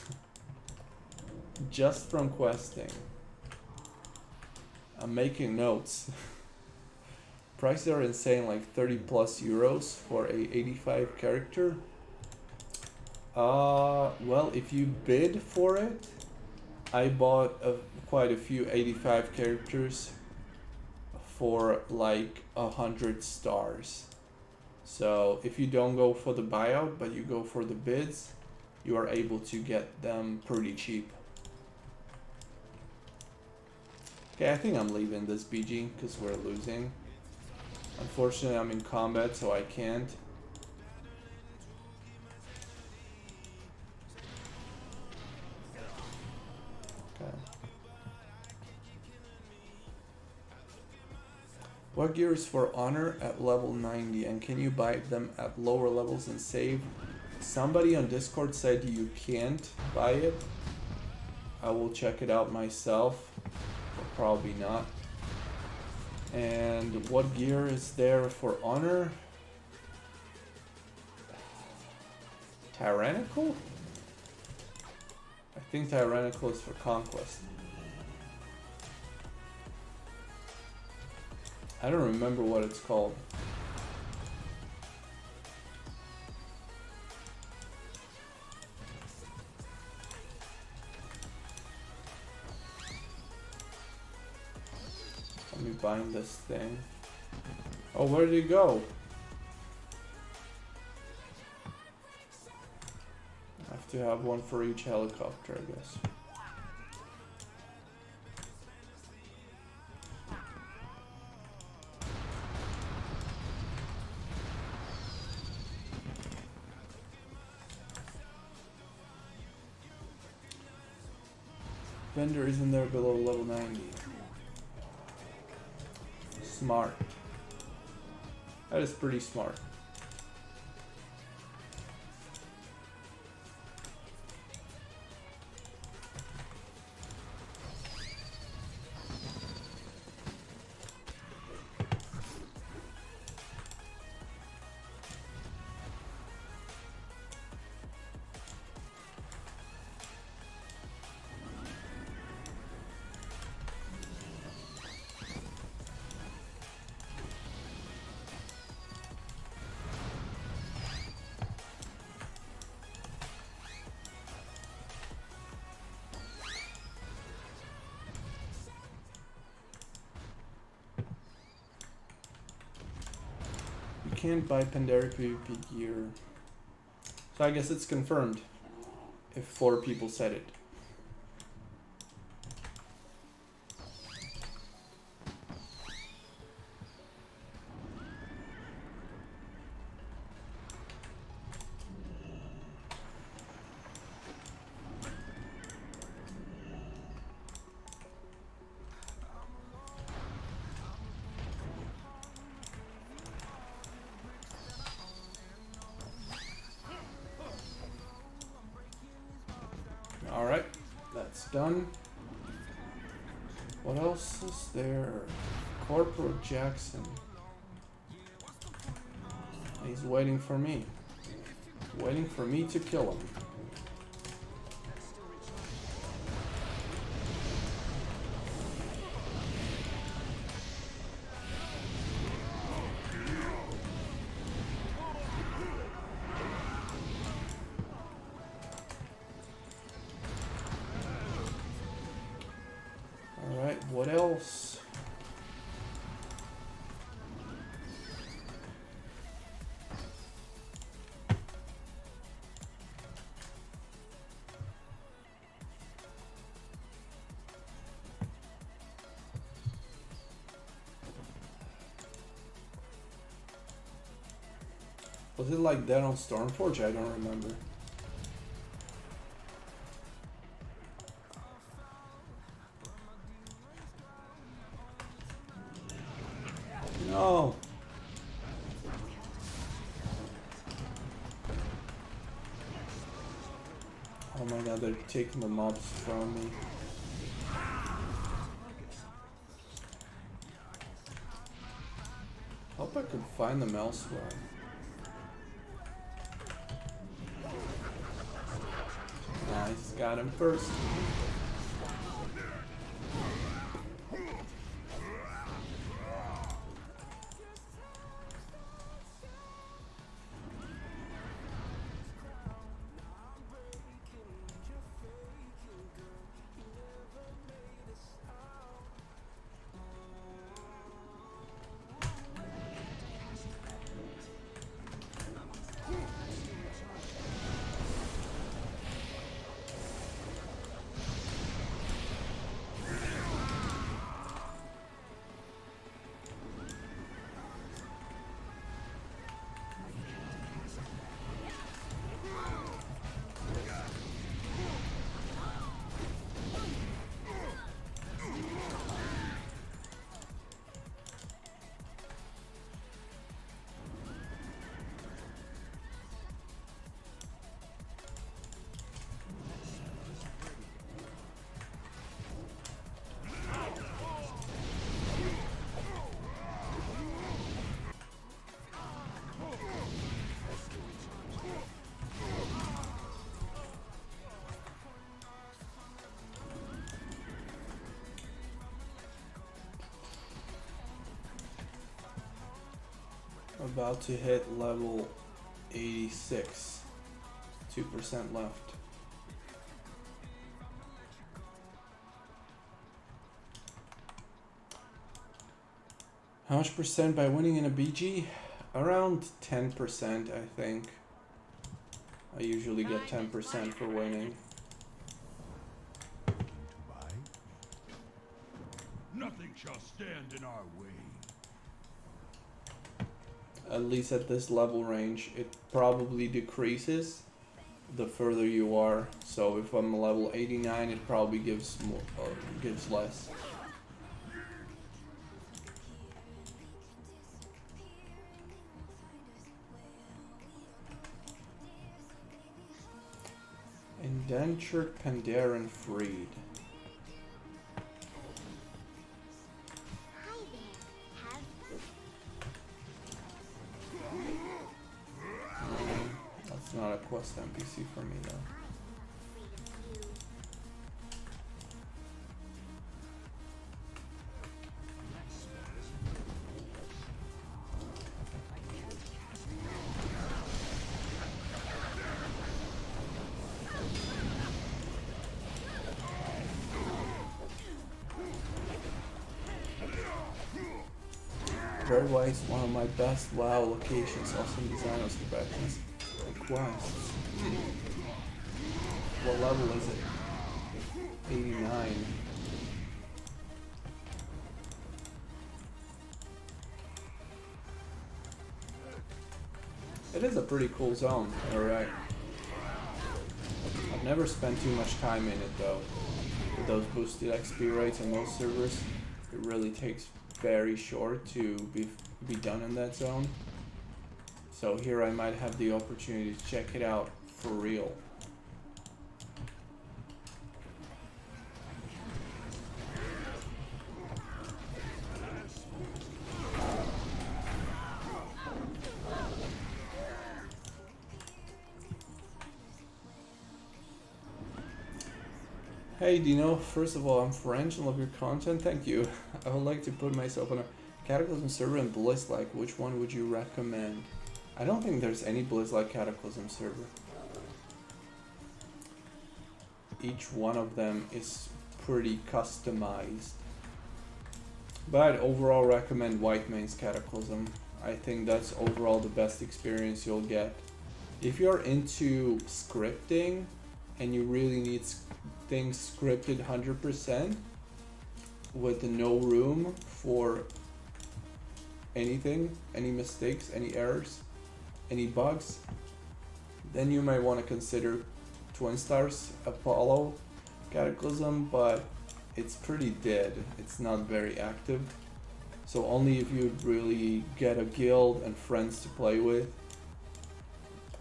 Just from questing. I'm making notes. Prices are insane, like 30 plus euros for a 85 character. Well, if you bid for it, I bought quite a few 85 characters for like 100 stars. So if you don't go for the buyout, but you go for the bids, you are able to get them pretty cheap. Okay, I think I'm leaving this BG because we're losing. Unfortunately, I'm in combat, so I can't. Okay. What gear is for honor at level 90 and can you buy them at lower levels and save? Somebody on Discord said you can't buy it. I will check it out myself, but probably not. And what gear is there for honor? Tyrannical? I think Tyrannical is for conquest. I don't remember what it's called. Let me bind this thing. Oh, where did it go? I have to have one for each helicopter, I guess. Vendor isn't there below level 90. Smart. That is pretty smart. Can't buy Pandaria PvP gear. So I guess it's confirmed if 4 people said it. Alright, that's done. What else is there? Corporal Jackson. He's waiting for me. Waiting for me to kill him. What else? Was it like that on Stormforge? I don't remember. No. Oh my god, they're taking the mobs from me. Hope I could find them elsewhere. Nice, got him first. About to hit level 86. 2% left. How much percent by winning in a BG? Around 10%, I think. I usually get 10% for winning. Nothing shall stand in our way. At least at this level range, it probably decreases the further you are. So if I'm level 89, it probably gives more, gives less. Indentured Pandaren freed. That's not a quest NPC for me though. Very wise, one of my best WoW locations, awesome design, awesome factions, and quests. What level is it? 89. It is a pretty cool zone, alright. I've never spent too much time in it though. With those boosted XP rates on most servers, it really takes very short to be done in that zone. So here I might have the opportunity to check it out for real. Hey Dino, first of all, I'm French and love your content, thank you. I would like to put myself on a Cataclysm server and Bliss-like. Which one would you recommend? I don't think there's any Bliss-like Cataclysm server. Each one of them is pretty customized. But I'd overall recommend Whitemane's Cataclysm. I think that's overall the best experience you'll get. If you're into scripting and you really need things scripted 100% with no room for anything, any mistakes, any errors, any bugs, then you might want to consider Twinstar's Apollo Cataclysm, but it's pretty dead. It's not very active. So only if you really get a guild and friends to play with.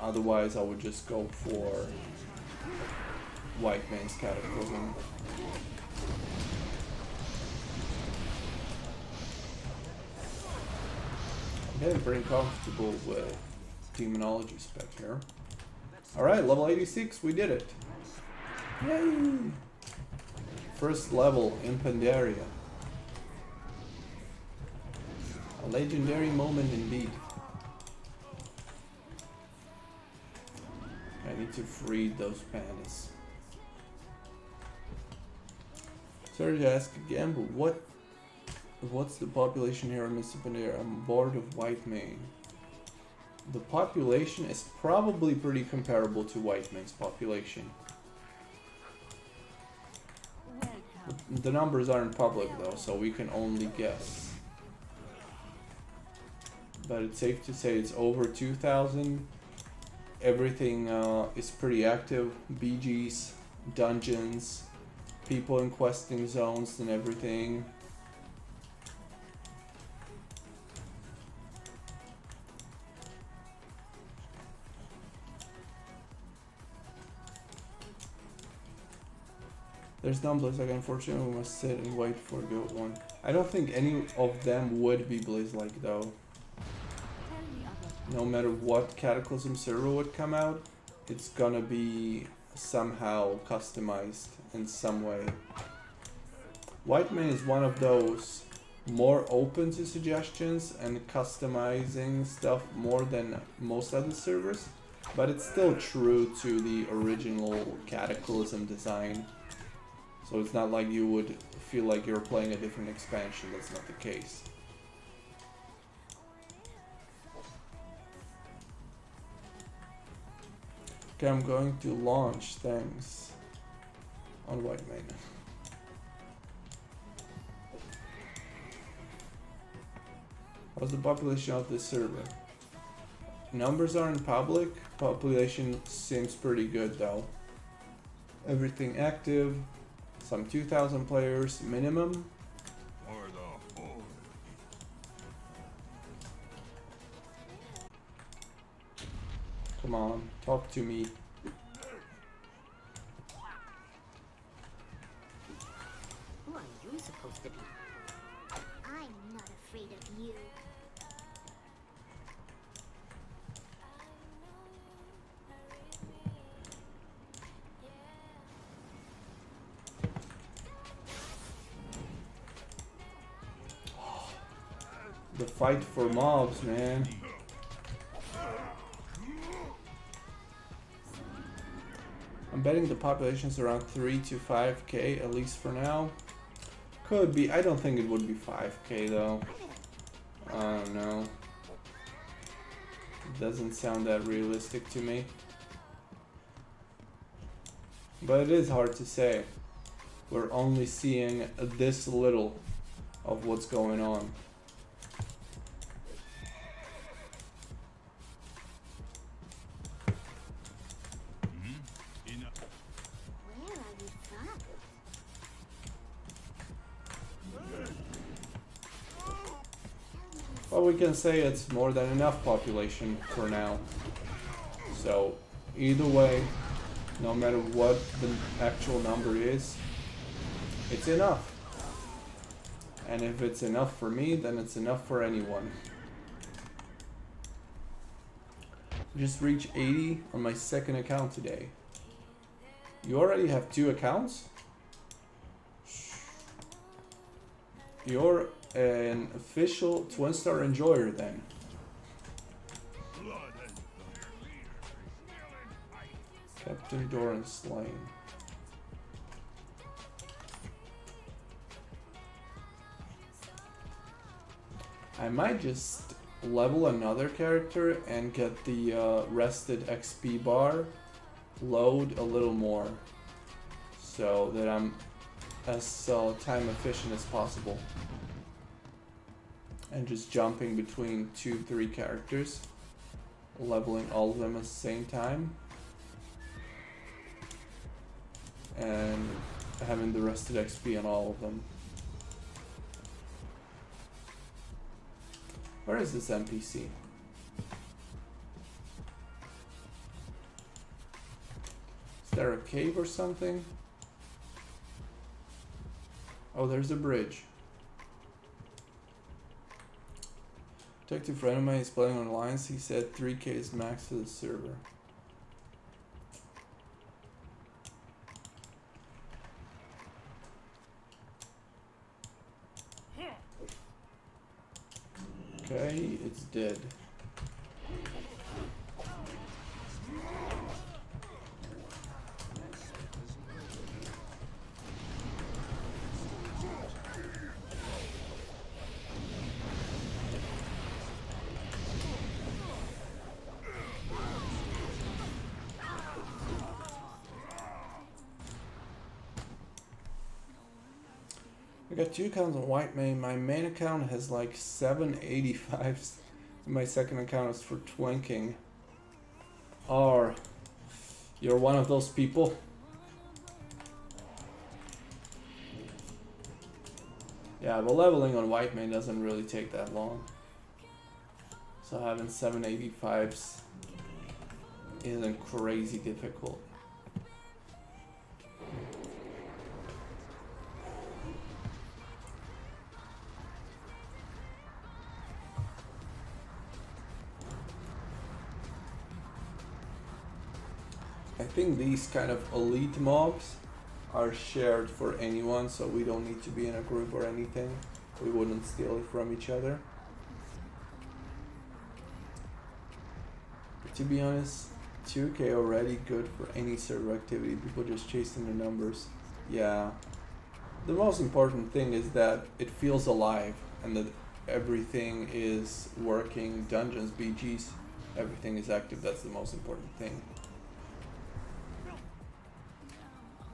Otherwise, I would just go for Whitemane's Cataclysm. I'm getting pretty comfortable with Demonology spec here. Alright, level 86, we did it. Yay! First level in Pandaria. A legendary moment indeed. I need to free those pandas. Sorry to ask again, but what's the population here in Mr. Pandaria? I'm bored of Whitemane. The population is probably pretty comparable to Whitemane's population. The numbers aren't public though, so we can only guess. But it's safe to say it's over 2,000. Everything is pretty active. BGs, dungeons, people in questing zones and everything. There's none Blizz-like, unfortunately we must sit and wait for a good one. I don't think any of them would be Blizz-like though. No matter what Cataclysm server would come out, it's gonna be somehow customized in some way. Whitemane is one of those more open to suggestions and customizing stuff more than most other servers, but it's still true to the original Cataclysm design. So it's not like you would feel like you're playing a different expansion. That's not the case. Okay, I'm going to launch things on Whitemane. How's the population of this server? numbers are in public. Population seems pretty good though. Everything active. Some 2,000 players minimum. Come on, talk to me. Who are you supposed to be? I'm not afraid of you. The fight for mobs, man. I'm betting the population's around 3 to 5k, at least for now. Could be. I don't think it would be 5k though. I don't know. It doesn't sound that realistic to me. But it is hard to say. We're only seeing this little of what's going on. Where are you from? Well, we can say it's more than enough population for now. So, either way, no matter what the actual number is, it's enough. And if it's enough for me, then it's enough for anyone. Just reached 80 on my second account today. You already have 2 accounts? You're an official Twinstar enjoyer then. Captain Doran slain. I might just level another character and get the rested XP bar load a little more so that I'm as time efficient as possible. And just jumping between 2-3 characters, leveling all of them at the same time, and having the rested XP on all of them. Where is this NPC? Is there a cave or something? Oh, there's a bridge. Detective friend of mine is playing on Alliance. He said 3k is max for the server. Okay, it's dead. I got 2 accounts on White Main. My main account has like 785s. And my second account is for twinking. Or you're one of those people. Yeah, but leveling on White Main doesn't really take that long. So having 785s isn't crazy difficult. I think these kind of elite mobs are shared for anyone, so we don't need to be in a group or anything. We wouldn't steal it from each other. But to be honest, 2k already good for any server activity. People just chasing the numbers. Yeah. The most important thing is that it feels alive and that everything is working. Dungeons, BGs, everything is active. That's the most important thing.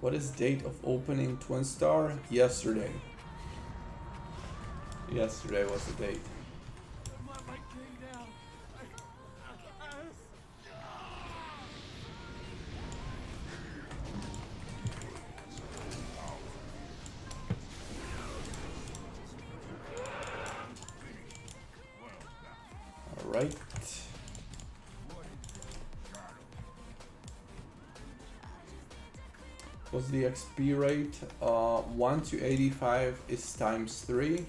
What is date of opening Twinstar? Yesterday. Yesterday was the date. Alright. What's the XP rate? 1 to 85 is times 3,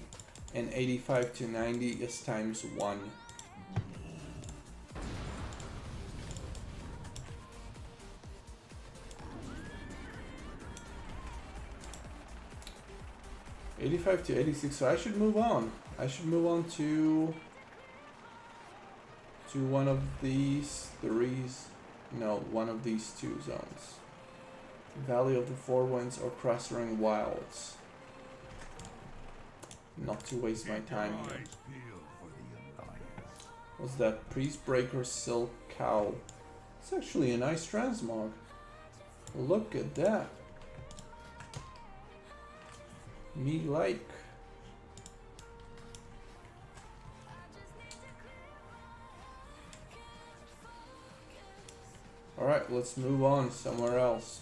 and 85 to 90 is times 1. '85 to 86, so I should move on. I should move on to one of these threes. No, one of these two zones. Valley of the Four Winds or Crossring Wilds. Not to waste my time here. What's that? Priestbreaker Silk Cow. It's actually a nice transmog. Look at that. Me like. Alright, let's move on somewhere else.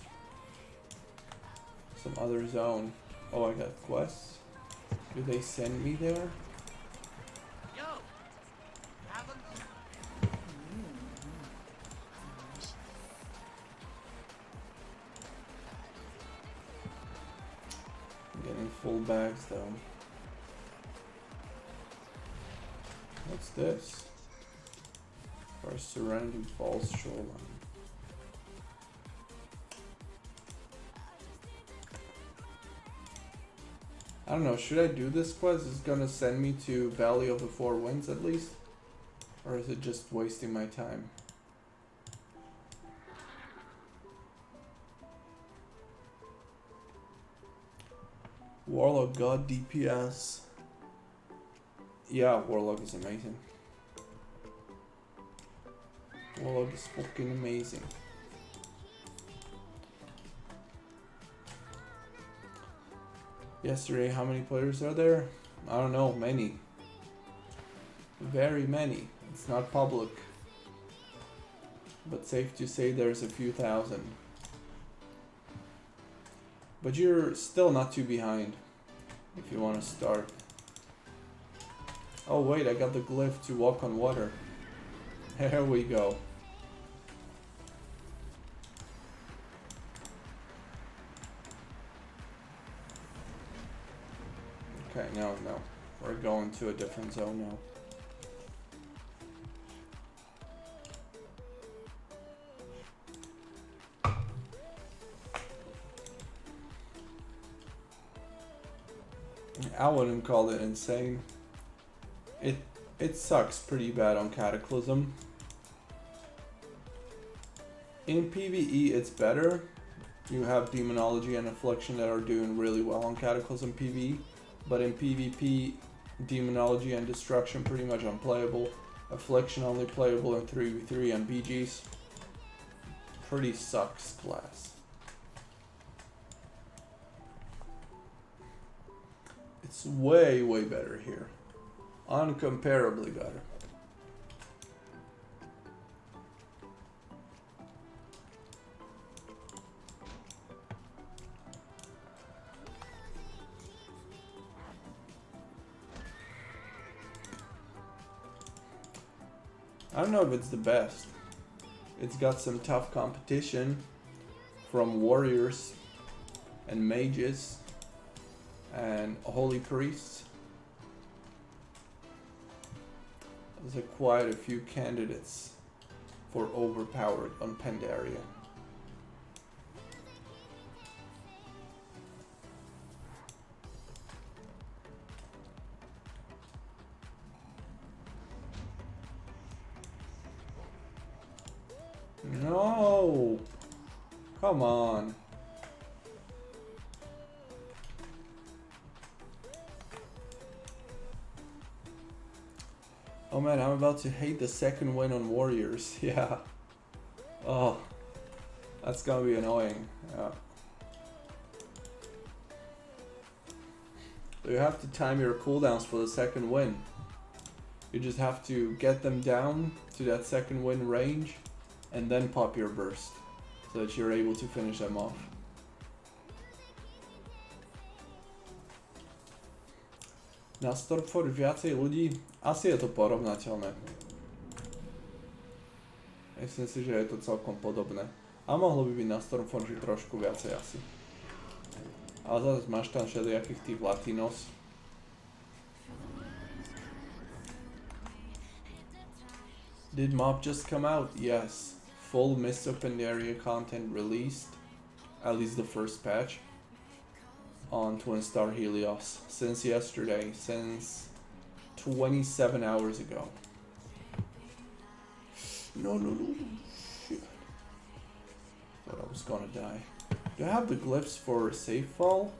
Some other zone. Oh, I got quests. Do they send me there? Yo, haven't I'm getting full bags though. What's this? Or Serenity Falls Shoreline. I don't know, should I do this quest? Is it gonna send me to Valley of the Four Winds at least? Or is it just wasting my time? Warlock God DPS. Yeah, Warlock is amazing. Warlock is fucking amazing. Yesterday, how many players are there? I don't know, many. Very many. It's not public. But safe to say there's a few thousand. But you're still not too behind if you want to start. Oh wait, I got the glyph to walk on water. There we go. Okay, no. We're going to a different zone now. I wouldn't call it insane. It sucks pretty bad on Cataclysm. In PvE it's better. You have Demonology and Affliction that are doing really well on Cataclysm PvE. But in PvP, Demonology and Destruction pretty much unplayable. Affliction only playable in 3v3 and BGs. Pretty sucks class. It's way better here. Uncomparably better. I don't know if it's the best. It's got some tough competition from warriors and mages and holy priests. There's quite a few candidates for overpowered on Pandaria. No! Come on. Oh man, I'm about to hate the second win on Warriors. Yeah. Oh. That's gonna be annoying. Yeah. So you have to time your cooldowns for the second win. You just have to get them down to that second win range and then pop your burst so that you're able to finish them off. Na Stormforge viacej ľudí? Asi je to porovnateľné. Myslím si, že je to celkom podobné. A mohlo by byť na Stormforge trošku viacej asi. Ale zase máš tam všelijakých tých latinos. Did Mob just come out? Yes. Full Mist of Pandaria content released. At least the first patch. On Twinstar Helios. Since yesterday. Since 27 hours ago. No. Shit. Thought I was gonna die. Do I have the glyphs for safe fall?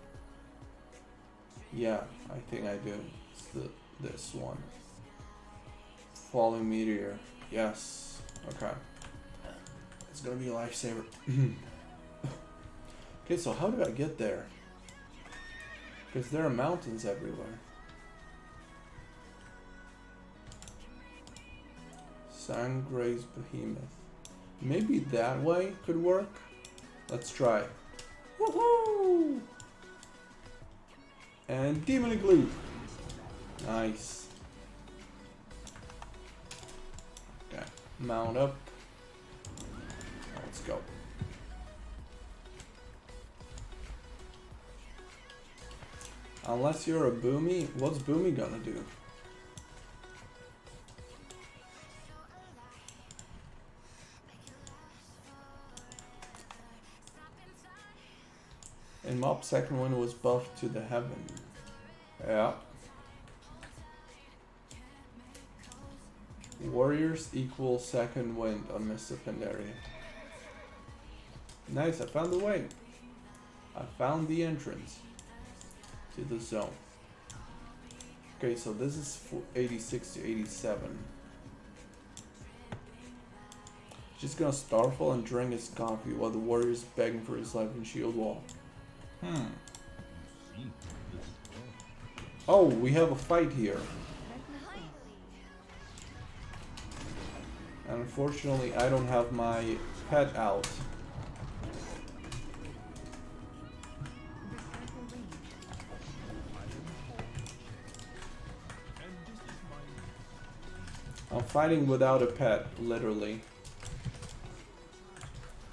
Yeah, I think I do. It's this one. Falling meteor. Yes. Okay. It's gonna be a lifesaver. Okay, so how do I get there? Because there are mountains everywhere. Sangre's Behemoth. Maybe that way could work? Let's try. Woohoo! And Demon Glue. Nice. Okay, mount up. Let's go. Unless you're a Boomy, what's Boomy gonna do? And Mob second one was buffed to the heaven. Yeah. Warriors equal second wind on Mr. Pandaria. Nice, I found the way. I found the entrance to the zone. Okay, so this is 86 to 87. Just gonna Starfall and drink his coffee while the warrior is begging for his life in shield wall. Oh, we have a fight here. And unfortunately, I don't have my pet out. I'm fighting without a pet, literally.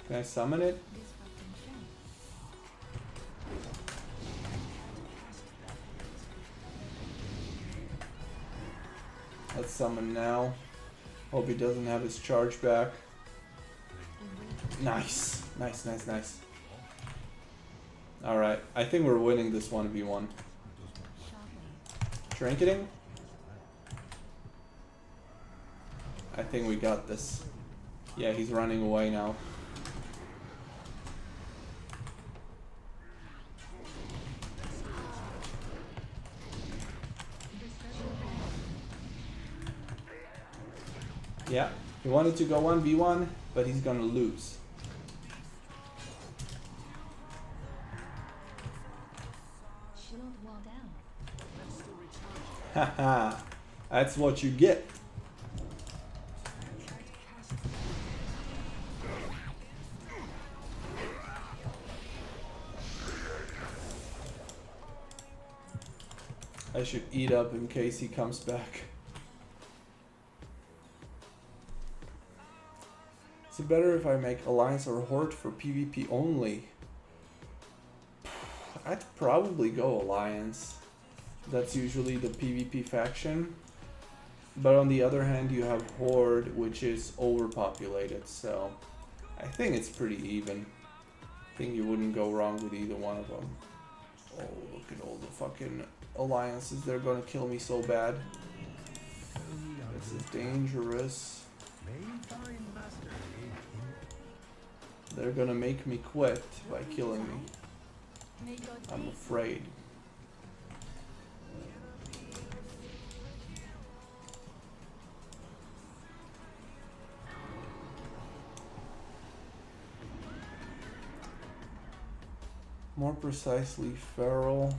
Can I summon it? Let's summon now. Hope he doesn't have his charge back. Nice. Nice. Alright, I think we're winning this 1v1. Trinketing? I think we got this. Yeah, he's running away now. Yeah, he wanted to go 1v1, but he's gonna lose. Haha, that's what you get. I should eat up in case he comes back. Is it better if I make Alliance or Horde for PvP only? I'd probably go Alliance. That's usually the PvP faction. But on the other hand, you have Horde, which is overpopulated, so I think it's pretty even. I think you wouldn't go wrong with either one of them. Oh, look at all the fucking alliances. They're gonna kill me so bad. This is dangerous. They're gonna make me quit by killing me. I'm afraid. More precisely, feral.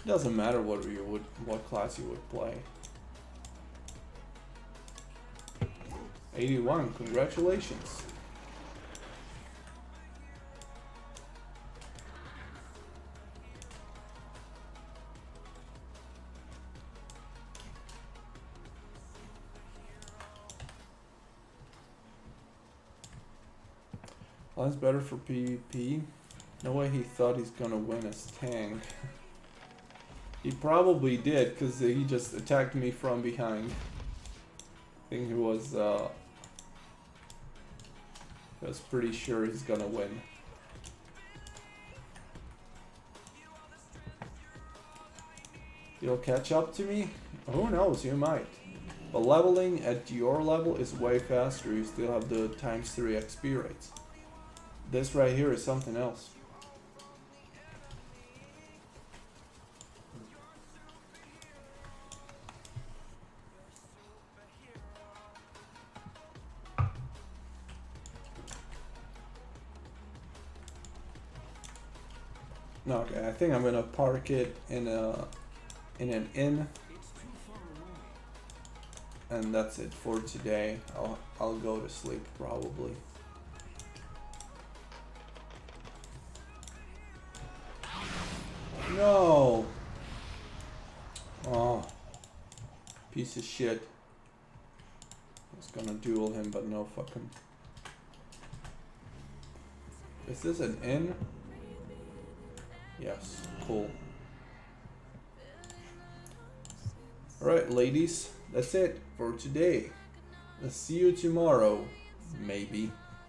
Doesn't matter what class you would play. 81, congratulations. That's better for PvP. No way he thought he's gonna win as tank. He probably did, because he just attacked me from behind. I think he was pretty sure he's gonna win. You'll catch up to me? Who knows, you might. But leveling at your level is way faster. You still have the ×3 XP rates. This right here is something else. Okay, I think I'm gonna park it in an inn, and that's it for today. I'll go to sleep probably. No. Oh, piece of shit. I was gonna duel him, but no fucking. Is this an inn? Yes, cool. Alright, ladies, that's it for today. I'll see you tomorrow, maybe.